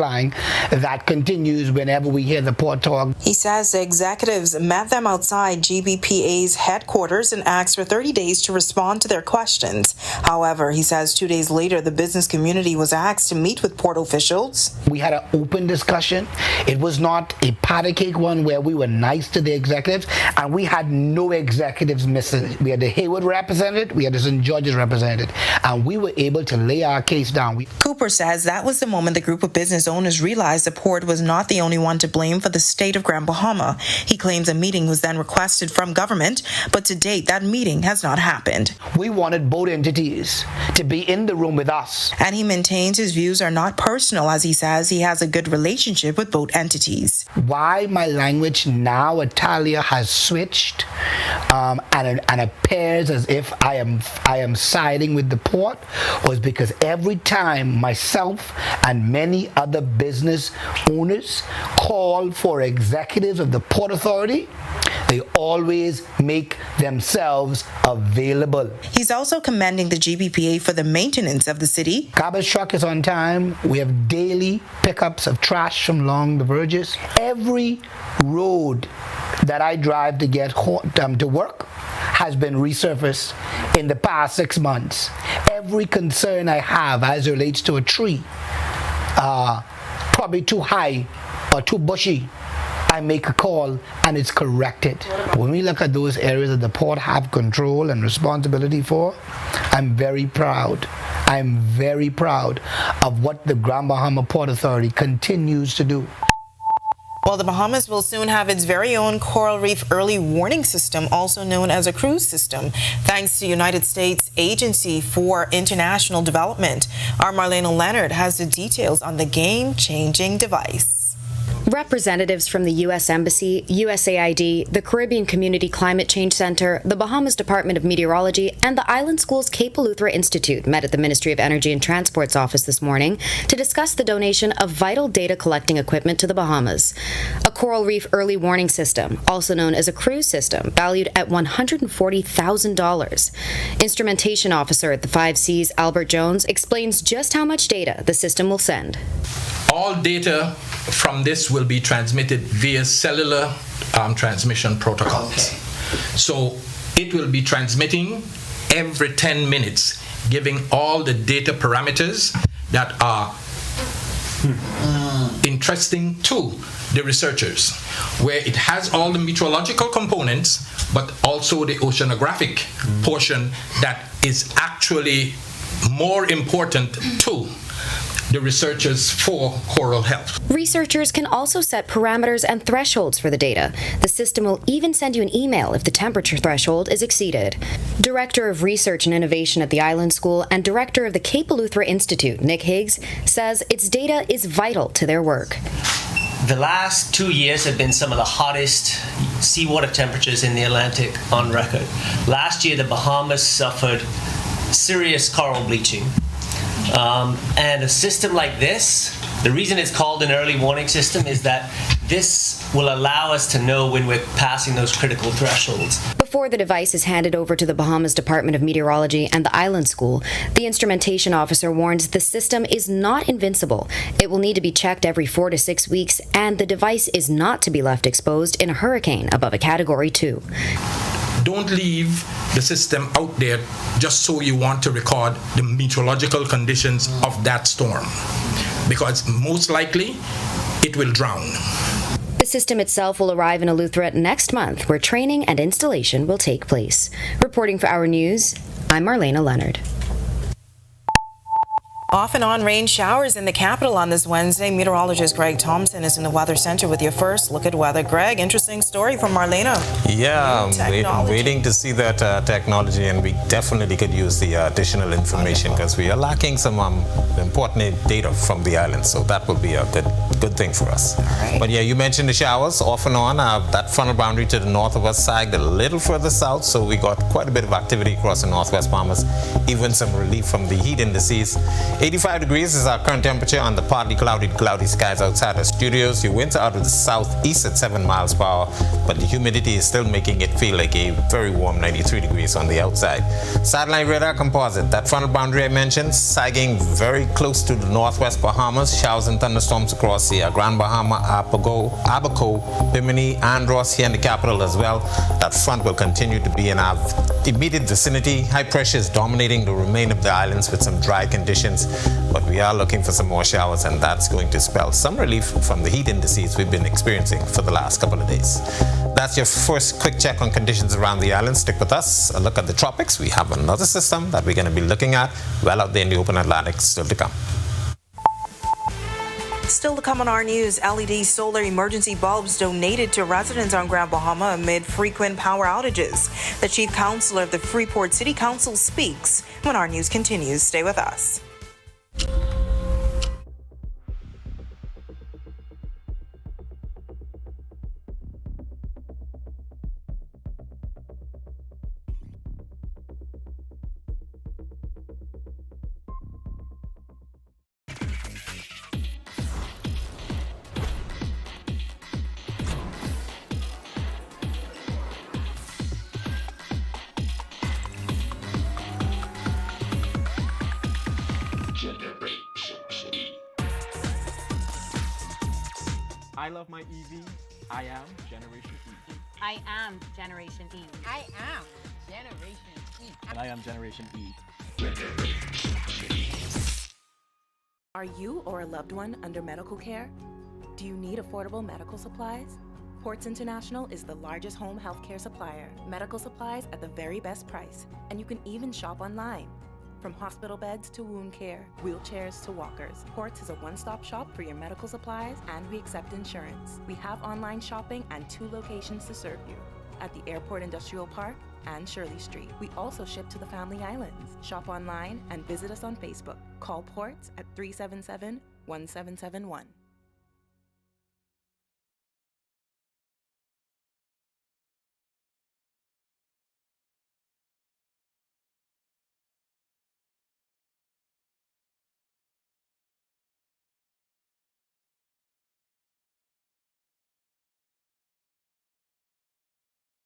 Speaker 13: that continues whenever we hear the port talk.
Speaker 3: He says the executives met them outside GBPA's headquarters and asked for 30 days to respond to their questions. However, he says 2 days later, the business community was asked to meet with port officials.
Speaker 13: We had an open discussion. It was not a patty cake one where we were nice to the executives, and we had no executives missing. We had the Hayward represented, we had the St. George's represented, and we were able to lay our case down.
Speaker 3: Cooper says that was the moment the group of business owners realized the port was not the only one to blame for the state of Grand Bahama. He claims a meeting was then requested from government, but to date, that meeting has not happened.
Speaker 13: We wanted both entities to be in the room with us.
Speaker 3: And he maintains his views are not personal, as he says he has a good relationship with both entities.
Speaker 13: Why my language now, Italia, has switched and appears as if I am siding with the port was because every time myself and many other business owners call for executives of the Port Authority, they always make themselves available.
Speaker 3: He's also commending the GBPA for the maintenance of the city.
Speaker 13: Garbage truck is on time. We have daily pickups of trash from along the verges. Every road that I drive to get to work has been resurfaced in the past 6 months. Every concern I have as it relates to a tree, probably too high or too bushy, I make a call and it's corrected. When we look at those areas that the port have control and responsibility for, I'm very proud. I'm very proud of what the Grand Bahama Port Authority continues to do.
Speaker 3: Well, the Bahamas will soon have its very own coral reef early warning system, also known as a cruise system, thanks to United States Agency for International Development. Our Marlena Leonard has the details on the game-changing device.
Speaker 16: Representatives from the U.S. Embassy, USAID, the Caribbean Community Climate Change Center, the Bahamas Department of Meteorology, and the Island School's Cape Eleuthera Institute met at the Ministry of Energy and Transport's office this morning to discuss the donation of vital data collecting equipment to the Bahamas. A coral reef early warning system, also known as a cruise system, valued at $140,000. Instrumentation officer at the 5 Cs, Albert Jones, explains just how much data the system will send.
Speaker 14: All data from this will be transmitted via cellular transmission protocols. Okay. So it will be transmitting every 10 minutes, giving all the data parameters that are interesting to the researchers, where it has all the meteorological components, but also the oceanographic portion that is actually more important to the researchers for coral health.
Speaker 16: Researchers can also set parameters and thresholds for the data. The system will even send you an email if the temperature threshold is exceeded. Director of Research and Innovation at the Island School and Director of the Cape Eleuthera Institute, Nick Higgs, says its data is vital to their work.
Speaker 15: The last 2 years have been some of the hottest seawater temperatures in the Atlantic on record. Last year, the Bahamas suffered serious coral bleaching. And a system like this, the reason it's called an early warning system is that this will allow us to know when we're passing those critical thresholds.
Speaker 16: Before the device is handed over to the Bahamas Department of Meteorology and the Island School, the instrumentation officer warns the system is not invincible. It will need to be checked every 4 to 6 weeks, and the device is not to be left exposed in a hurricane above a Category 2.
Speaker 14: Don't leave the system out there just so you want to record the meteorological conditions of that storm, because most likely it will drown.
Speaker 16: The system itself will arrive in Eleuthera next month, where training and installation will take place. Reporting for Our News, I'm Marlena Leonard.
Speaker 3: Off and on rain showers in the capital on this Wednesday. Meteorologist Greg Thompson is in the Weather Center with your first look at weather. Greg, interesting story from Marlena.
Speaker 17: Yeah, I'm waiting to see that technology, and we definitely could use the additional information because we are lacking some important data from the island, so that will be a good thing for us.
Speaker 3: Right.
Speaker 17: But yeah, you mentioned the showers off and on. That frontal boundary to the north of us sagged a little further south, so we got quite a bit of activity across the northwest Bahamas, even some relief from the heat indices. 85 degrees is our current temperature on the partly cloudy skies outside our studios. Your winds are out of the southeast at 7 miles per hour, but the humidity is still making it feel like a very warm 93 degrees on the outside. Satellite radar composite, that frontal boundary I mentioned, sagging very close to the northwest Bahamas. Showers and thunderstorms across the Grand Bahama, Abaco, Bimini, Andros here in the capital as well. That front will continue to be in our immediate vicinity. High pressure is dominating the remainder of the islands with some dry conditions, but we are looking for some more showers, and that's going to spell some relief from the heat indices we've been experiencing for the last couple of days. That's your first quick check on conditions around the island. Stick with us. A look at the tropics. We have another system that we're going to be looking at well out there in the open Atlantic still to come.
Speaker 3: Still to come on Our News, LED solar emergency bulbs donated to residents on Grand Bahama amid frequent power outages. The chief counselor of the Freeport City Council speaks when Our News continues. Stay with us.
Speaker 18: I love my EV. I am Generation E.
Speaker 19: I am Generation E. I am Generation E.
Speaker 18: And I am Generation E.
Speaker 11: Are you or a loved one under medical care? Do you need affordable medical supplies? Ports International is the largest home healthcare supplier. Medical supplies at the very best price, and you can even shop online. From hospital beds to wound care, wheelchairs to walkers, Ports is a one-stop shop for your medical supplies, and we accept insurance. We have online shopping and 2 locations to serve you, at the Airport Industrial Park and Shirley Street. We also ship to the Family Islands. Shop online and visit us on Facebook. Call Ports at 377-1771.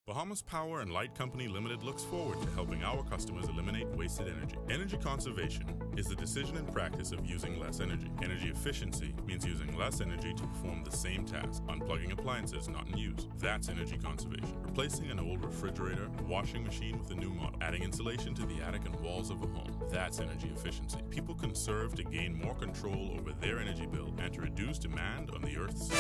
Speaker 25: Bahamas Power and Light Company Limited looks forward to helping our customers eliminate wasted energy. Energy conservation is the decision and practice of using less energy. Energy efficiency means using less energy to perform the same task, unplugging appliances not in use. That's energy conservation. Replacing an old refrigerator, washing machine with a new model, adding insulation to the attic and walls of a home. That's energy efficiency. People conserve to gain more control over their energy bill and to reduce demand on the Earth's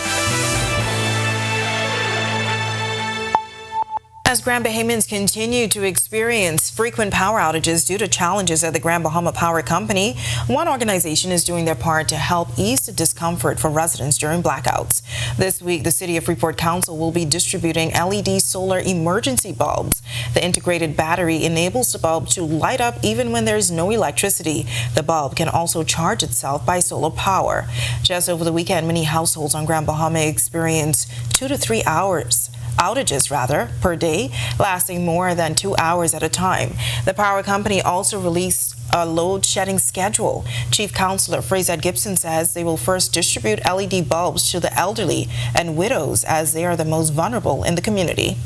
Speaker 3: As Grand Bahamians continue to experience frequent power outages due to challenges at the Grand Bahama Power Company, one organization is doing their part to help ease the discomfort for residents during blackouts. This week, the City of Freeport Council will be distributing LED solar emergency bulbs. The integrated battery enables the bulb to light up even when there is no electricity. The bulb can also charge itself by solar power. Just over the weekend, many households on Grand Bahama experienced 2 to 3 hours outages per day, lasting more than 2 hours at a time. The power company also released a load shedding schedule. Chief Councilor Fraser Gibson says they will first distribute LED bulbs to the elderly and widows as they are the most vulnerable in the community.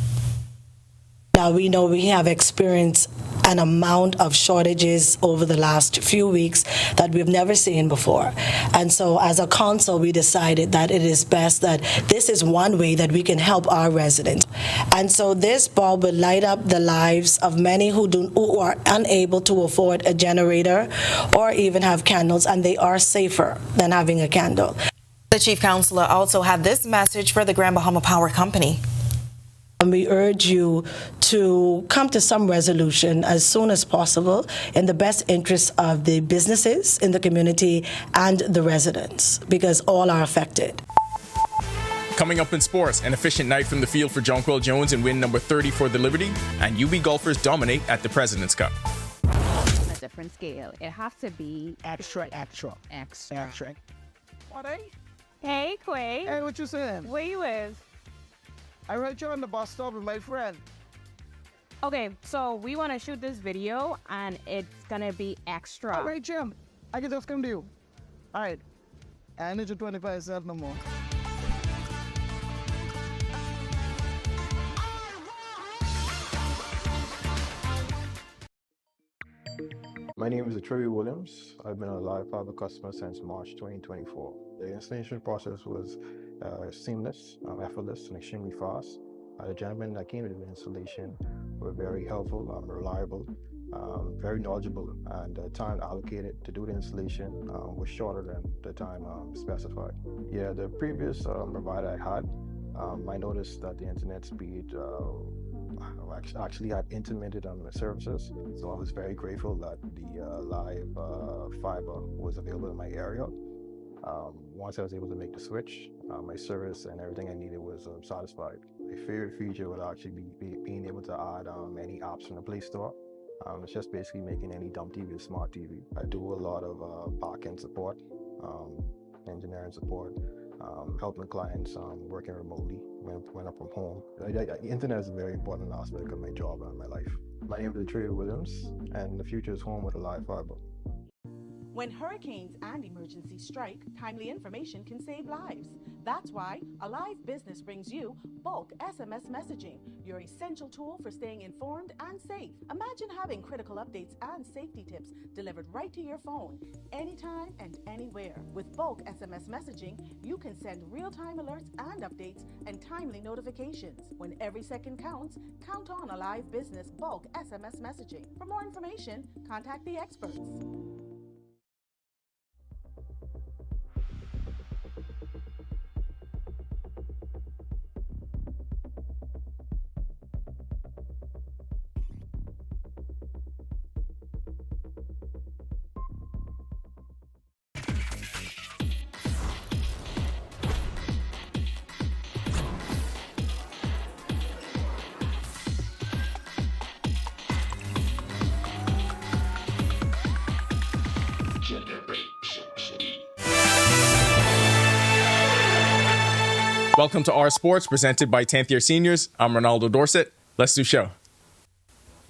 Speaker 10: Now we know we have experienced an amount of shortages over the last few weeks that we've never seen before. And so as a council, we decided that it is best that this is one way that we can help our residents. And so this bulb will light up the lives of many who are unable to afford a generator or even have candles, and they are safer than having a candle.
Speaker 3: The Chief Councilor also had this message for the Grand Bahama Power Company.
Speaker 10: And we urge you to come to some resolution as soon as possible in the best interest of the businesses in the community and the residents, because all are affected.
Speaker 18: Coming up in sports, an efficient night from the field for Jonquil Jones in win number 30 for the Liberty, and UB golfers dominate at the President's Cup.
Speaker 20: On a different scale. It has to be
Speaker 21: extra.
Speaker 20: What are you? Hey, Quay.
Speaker 21: Hey, what you saying?
Speaker 20: Where you with?
Speaker 21: I heard you on the bus stop with my friend.
Speaker 20: Okay, so we want to shoot this video, and it's gonna be extra.
Speaker 21: All right, Jim. I can just come to you. All right. I need you 25 cents no more.
Speaker 22: My name is Troy Williams. I've been a live fiber customer since March 2024. The installation process was seamless, effortless, and extremely fast. The gentlemen that came to the installation were very helpful, reliable, very knowledgeable, and the time allocated to do the installation was shorter than the time specified. Yeah, the previous provider I had, I noticed that the internet speed actually had intermittent on the services, so I was very grateful that the live fiber was available in my area. Once I was able to make the switch, my service and everything I needed was satisfied. My favorite feature would actually be being able to add any apps from the Play Store. It's just basically making any dumb TV a smart TV. I do a lot of back-end support, engineering support, helping clients working remotely when I'm from home. The internet is a very important aspect of my job and my life. My name is Trey Williams, and the future is home with a live fiber.
Speaker 11: When hurricanes and emergencies strike, timely information can save lives. That's why Alive Business brings you bulk SMS messaging, your essential tool for staying informed and safe. Imagine having critical updates and safety tips delivered right to your phone, anytime and anywhere. With bulk SMS messaging, you can send real-time alerts and updates and timely notifications. When every second counts, count on Alive Business bulk SMS messaging. For more information, contact the experts.
Speaker 18: Welcome to Our Sports, presented by 10th Year Seniors. I'm Ronaldo Dorset. Let's do show.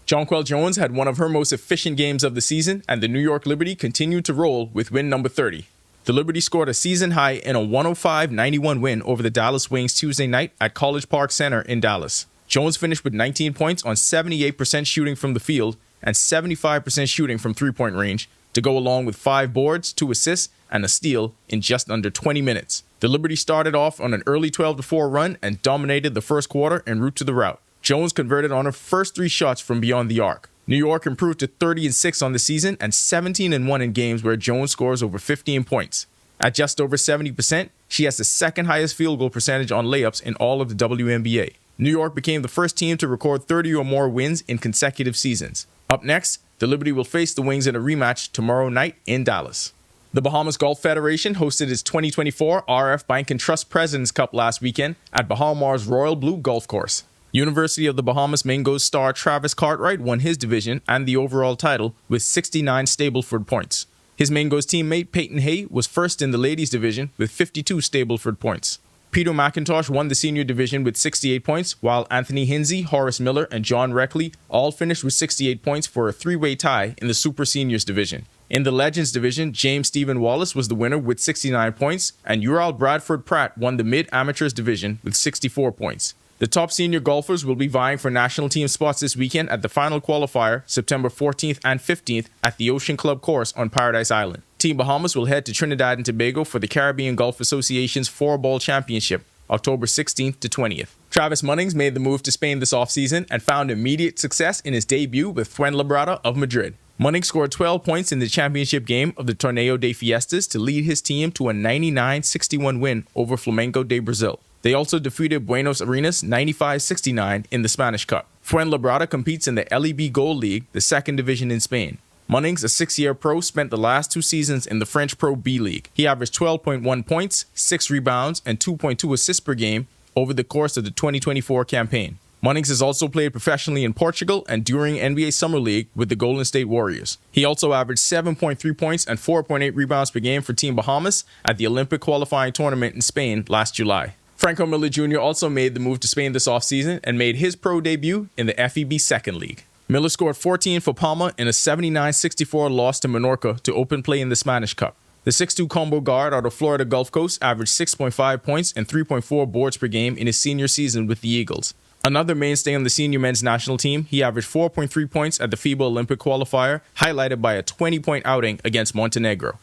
Speaker 18: Jonquil Jones had one of her most efficient games of the season, and the New York Liberty continued to roll with win number 30. The Liberty scored a season high in a 105-91 win over the Dallas Wings Tuesday night at College Park Center in Dallas. Jones finished with 19 points on 78% shooting from the field and 75% shooting from three-point range, to go along with 5 boards, 2 assists, and a steal in just under 20 minutes. The Liberty started off on an early 12-4 run and dominated the first quarter en route to the rout. Jones converted on her first 3 shots from beyond the arc. New York improved to 30-6 on the season and 17-1 in games where Jones scores over 15 points. At just over 70%, she has the second highest field goal percentage on layups in all of the WNBA. New York became the first team to record 30 or more wins in consecutive seasons. Up next, the Liberty will face the Wings in a rematch tomorrow night in Dallas. The Bahamas Golf Federation hosted its 2024 RF Bank and Trust President's Cup last weekend at Bahamar's Royal Blue Golf Course. University of the Bahamas Mangos star Travis Cartwright won his division and the overall title with 69 Stableford points. His Mangos teammate Peyton Hay was first in the ladies division with 52 Stableford points. Peter McIntosh won the senior division with 68 points, while Anthony Hinsey, Horace Miller, and John Reckley all finished with 68 points for a 3-way tie in the Super Seniors division. In the Legends division, James Stephen Wallace was the winner with 69 points, and Ural Bradford Pratt won the Mid-Amateurs division with 64 points. The top senior golfers will be vying for national team spots this weekend at the final qualifier, September 14th and 15th, at the Ocean Club course on Paradise Island. Team Bahamas will head to Trinidad and Tobago for the Caribbean Golf Association's 4-ball championship, October 16th to 20th. Travis Munnings made the move to Spain this offseason and found immediate success in his debut with Fuenlabrada of Madrid. Munnings scored 12 points in the championship game of the Torneo de Fiestas to lead his team to a 99-61 win over Flamengo de Brazil. They also defeated Buenos Aires 95-69 in the Spanish Cup. Fuenlabrada competes in the LEB Gold League, the second division in Spain. Munnings, a 6-year pro, spent the last 2 seasons in the French Pro B League. He averaged 12.1 points, 6 rebounds, and 2.2 assists per game over the course of the 2024 campaign. Munnings has also played professionally in Portugal and during NBA Summer League with the Golden State Warriors. He also averaged 7.3 points and 4.8 rebounds per game for Team Bahamas at the Olympic qualifying tournament in Spain last July. Franco Miller Jr. also made the move to Spain this offseason and made his pro debut in the FEB Second League. Miller scored 14 for Palma in a 79-64 loss to Menorca to open play in the Spanish Cup. The 6'2" combo guard out of Florida Gulf Coast averaged 6.5 points and 3.4 boards per game in his senior season with the Eagles. Another mainstay on the senior men's national team, he averaged 4.3 points at the FIBA Olympic qualifier, highlighted by a 20-point outing against Montenegro.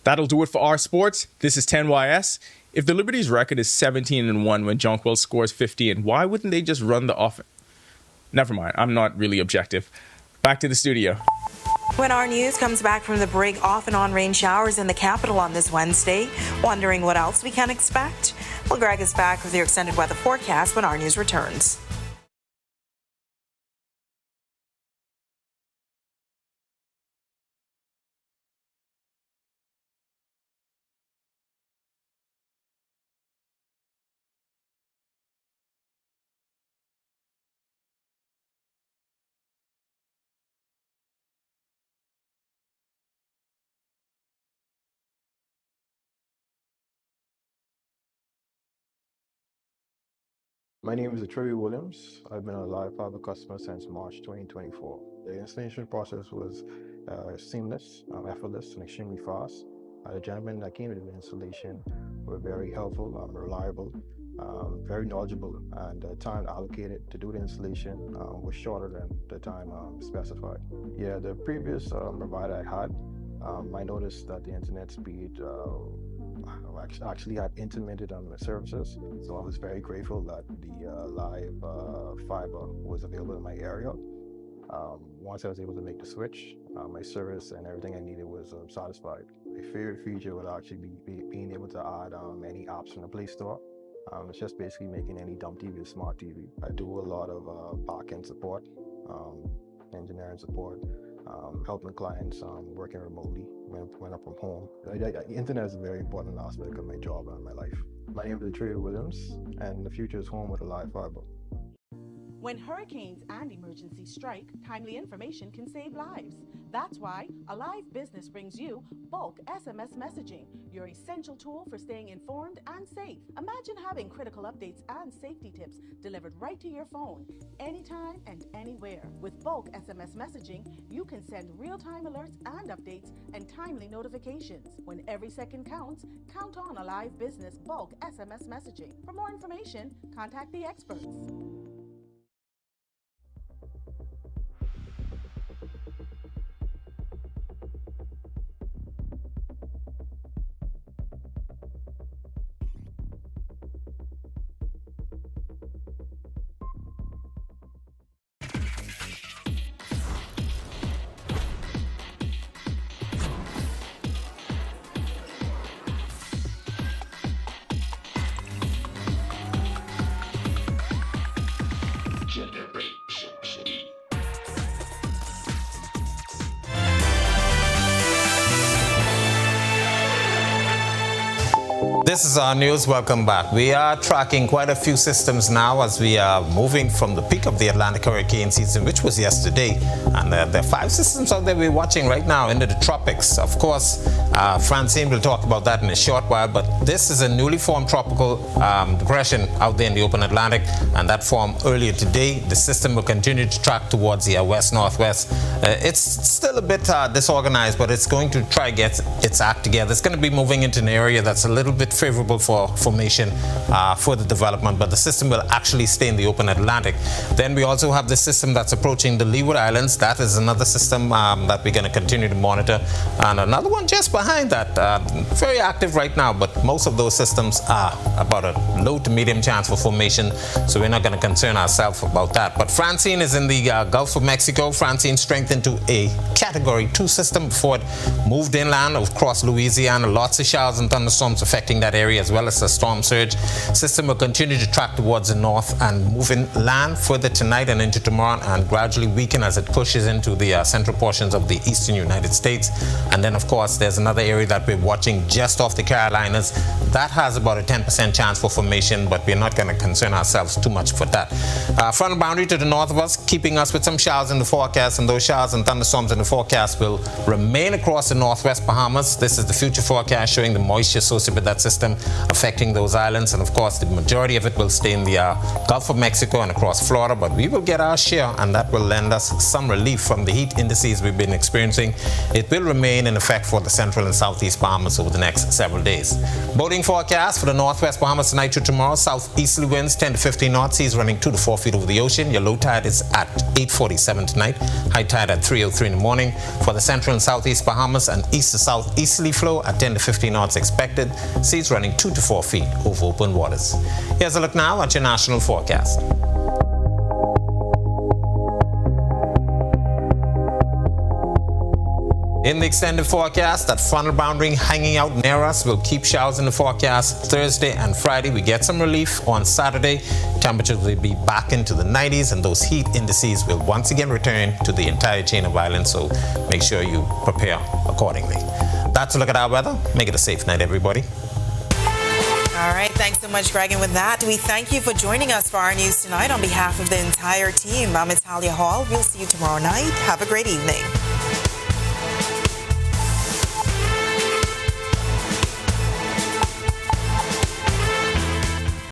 Speaker 18: That'll do it for our sports. This is 10YS. If the Liberty's record is 17-1 when Jonquil scores 15, why wouldn't they just run the offense? Never mind, I'm not really objective. Back to the studio.
Speaker 3: When Our News comes back from the break, off and on rain showers in the capital on this Wednesday. Wondering what else we can expect? Well, Greg is back with your extended weather forecast when Our News returns.
Speaker 22: My name is Troy Williams. I've been a Live Fiber customer since March 2024. The installation process was seamless, effortless, and extremely fast. The gentlemen that came to do the installation were very helpful, reliable, very knowledgeable, and the time allocated to do the installation was shorter than the time specified. Yeah, the previous provider I had, I noticed that the internet speed actually had intermittent on the services, so I was very grateful that the live fiber was available in my area. Once I was able to make the switch, my service and everything I needed was satisfied. My favorite feature would actually be being able to add any apps from the Play Store. It's just basically making any dumb TV a smart TV. I do a lot of back-end support, engineering support, helping clients working remotely when I'm from home. The internet is a very important aspect of my job and my life. My name is Trey Williams, and the future is home with a live fiber.
Speaker 11: When hurricanes and emergencies strike, timely information can save lives. That's why Alive Business brings you bulk SMS messaging, your essential tool for staying informed and safe. Imagine having critical updates and safety tips delivered right to your phone, anytime and anywhere. With bulk SMS messaging, you can send real-time alerts and updates and timely notifications. When every second counts, count on Alive Business bulk SMS messaging. For more information, contact the experts.
Speaker 17: This is Our News. Welcome back. We are tracking quite a few systems now as we are moving from the peak of the Atlantic hurricane season, which was yesterday. And there are 5 systems out there we're watching right now into the tropics. Of course, Francine will talk about that in a short while, but this is a newly formed tropical depression out there in the open Atlantic, and that formed earlier today. The system will continue to track towards the west-northwest. It's still a bit disorganized, but it's going to try to get its act together. It's going to be moving into an area that's a little bit favorable for formation for the development, but the system will actually stay in the open Atlantic. Then we also have the system that's approaching the Leeward Islands. That is another system that we're going to continue to monitor, and another one just behind that, very active right now, but most of those systems are about a low to medium chance for formation, so we're not going to concern ourselves about that. But Francine is in the Gulf of Mexico. Francine strengthened to a Category 2 system before it moved inland across Louisiana. Lots of showers and thunderstorms affecting that area, as well as a storm surge. System will continue to track towards the north and move inland further tonight and into tomorrow, and gradually weaken as it pushes into the central portions of the eastern United States. And then, of course, there's another area that we're watching just off the Carolinas. That has about a 10% chance for formation, but we're not going to concern ourselves too much for that. Frontal boundary to the north of us, keeping us with some showers in the forecast, and those showers and thunderstorms in the forecast will remain across the northwest Bahamas. This is the future forecast showing the moisture associated with that system affecting those islands, and of course the majority of it will stay in the Gulf of Mexico and across Florida, but we will get our share, and that will lend us some relief from the heat indices we've been experiencing. It will remain in effect for the central and southeast Bahamas over the next several days. Boating forecast for the northwest Bahamas tonight to tomorrow: southeasterly winds 10 to 15 knots, seas running 2 to 4 feet over the ocean. Your low tide is at 8:47 tonight, high tide at 3:03 in the morning. For the central and southeast Bahamas, an east to southeasterly flow at 10 to 15 knots expected, seas running 2 to 4 feet over open waters. Here's a look now at your national forecast. In the extended forecast, that frontal boundary hanging out near us will keep showers in the forecast Thursday and Friday. We get some relief on Saturday. Temperatures will be back into the 90s, and those heat indices will once again return to the entire chain of islands, so make sure you prepare accordingly. That's a look at our weather. Make it a safe night, everybody.
Speaker 3: All right, thanks so much, Greg. And with that, we thank you for joining us for Our News Tonight. On behalf of the entire team, I'm Italia Hall. We'll see you tomorrow night. Have a great evening.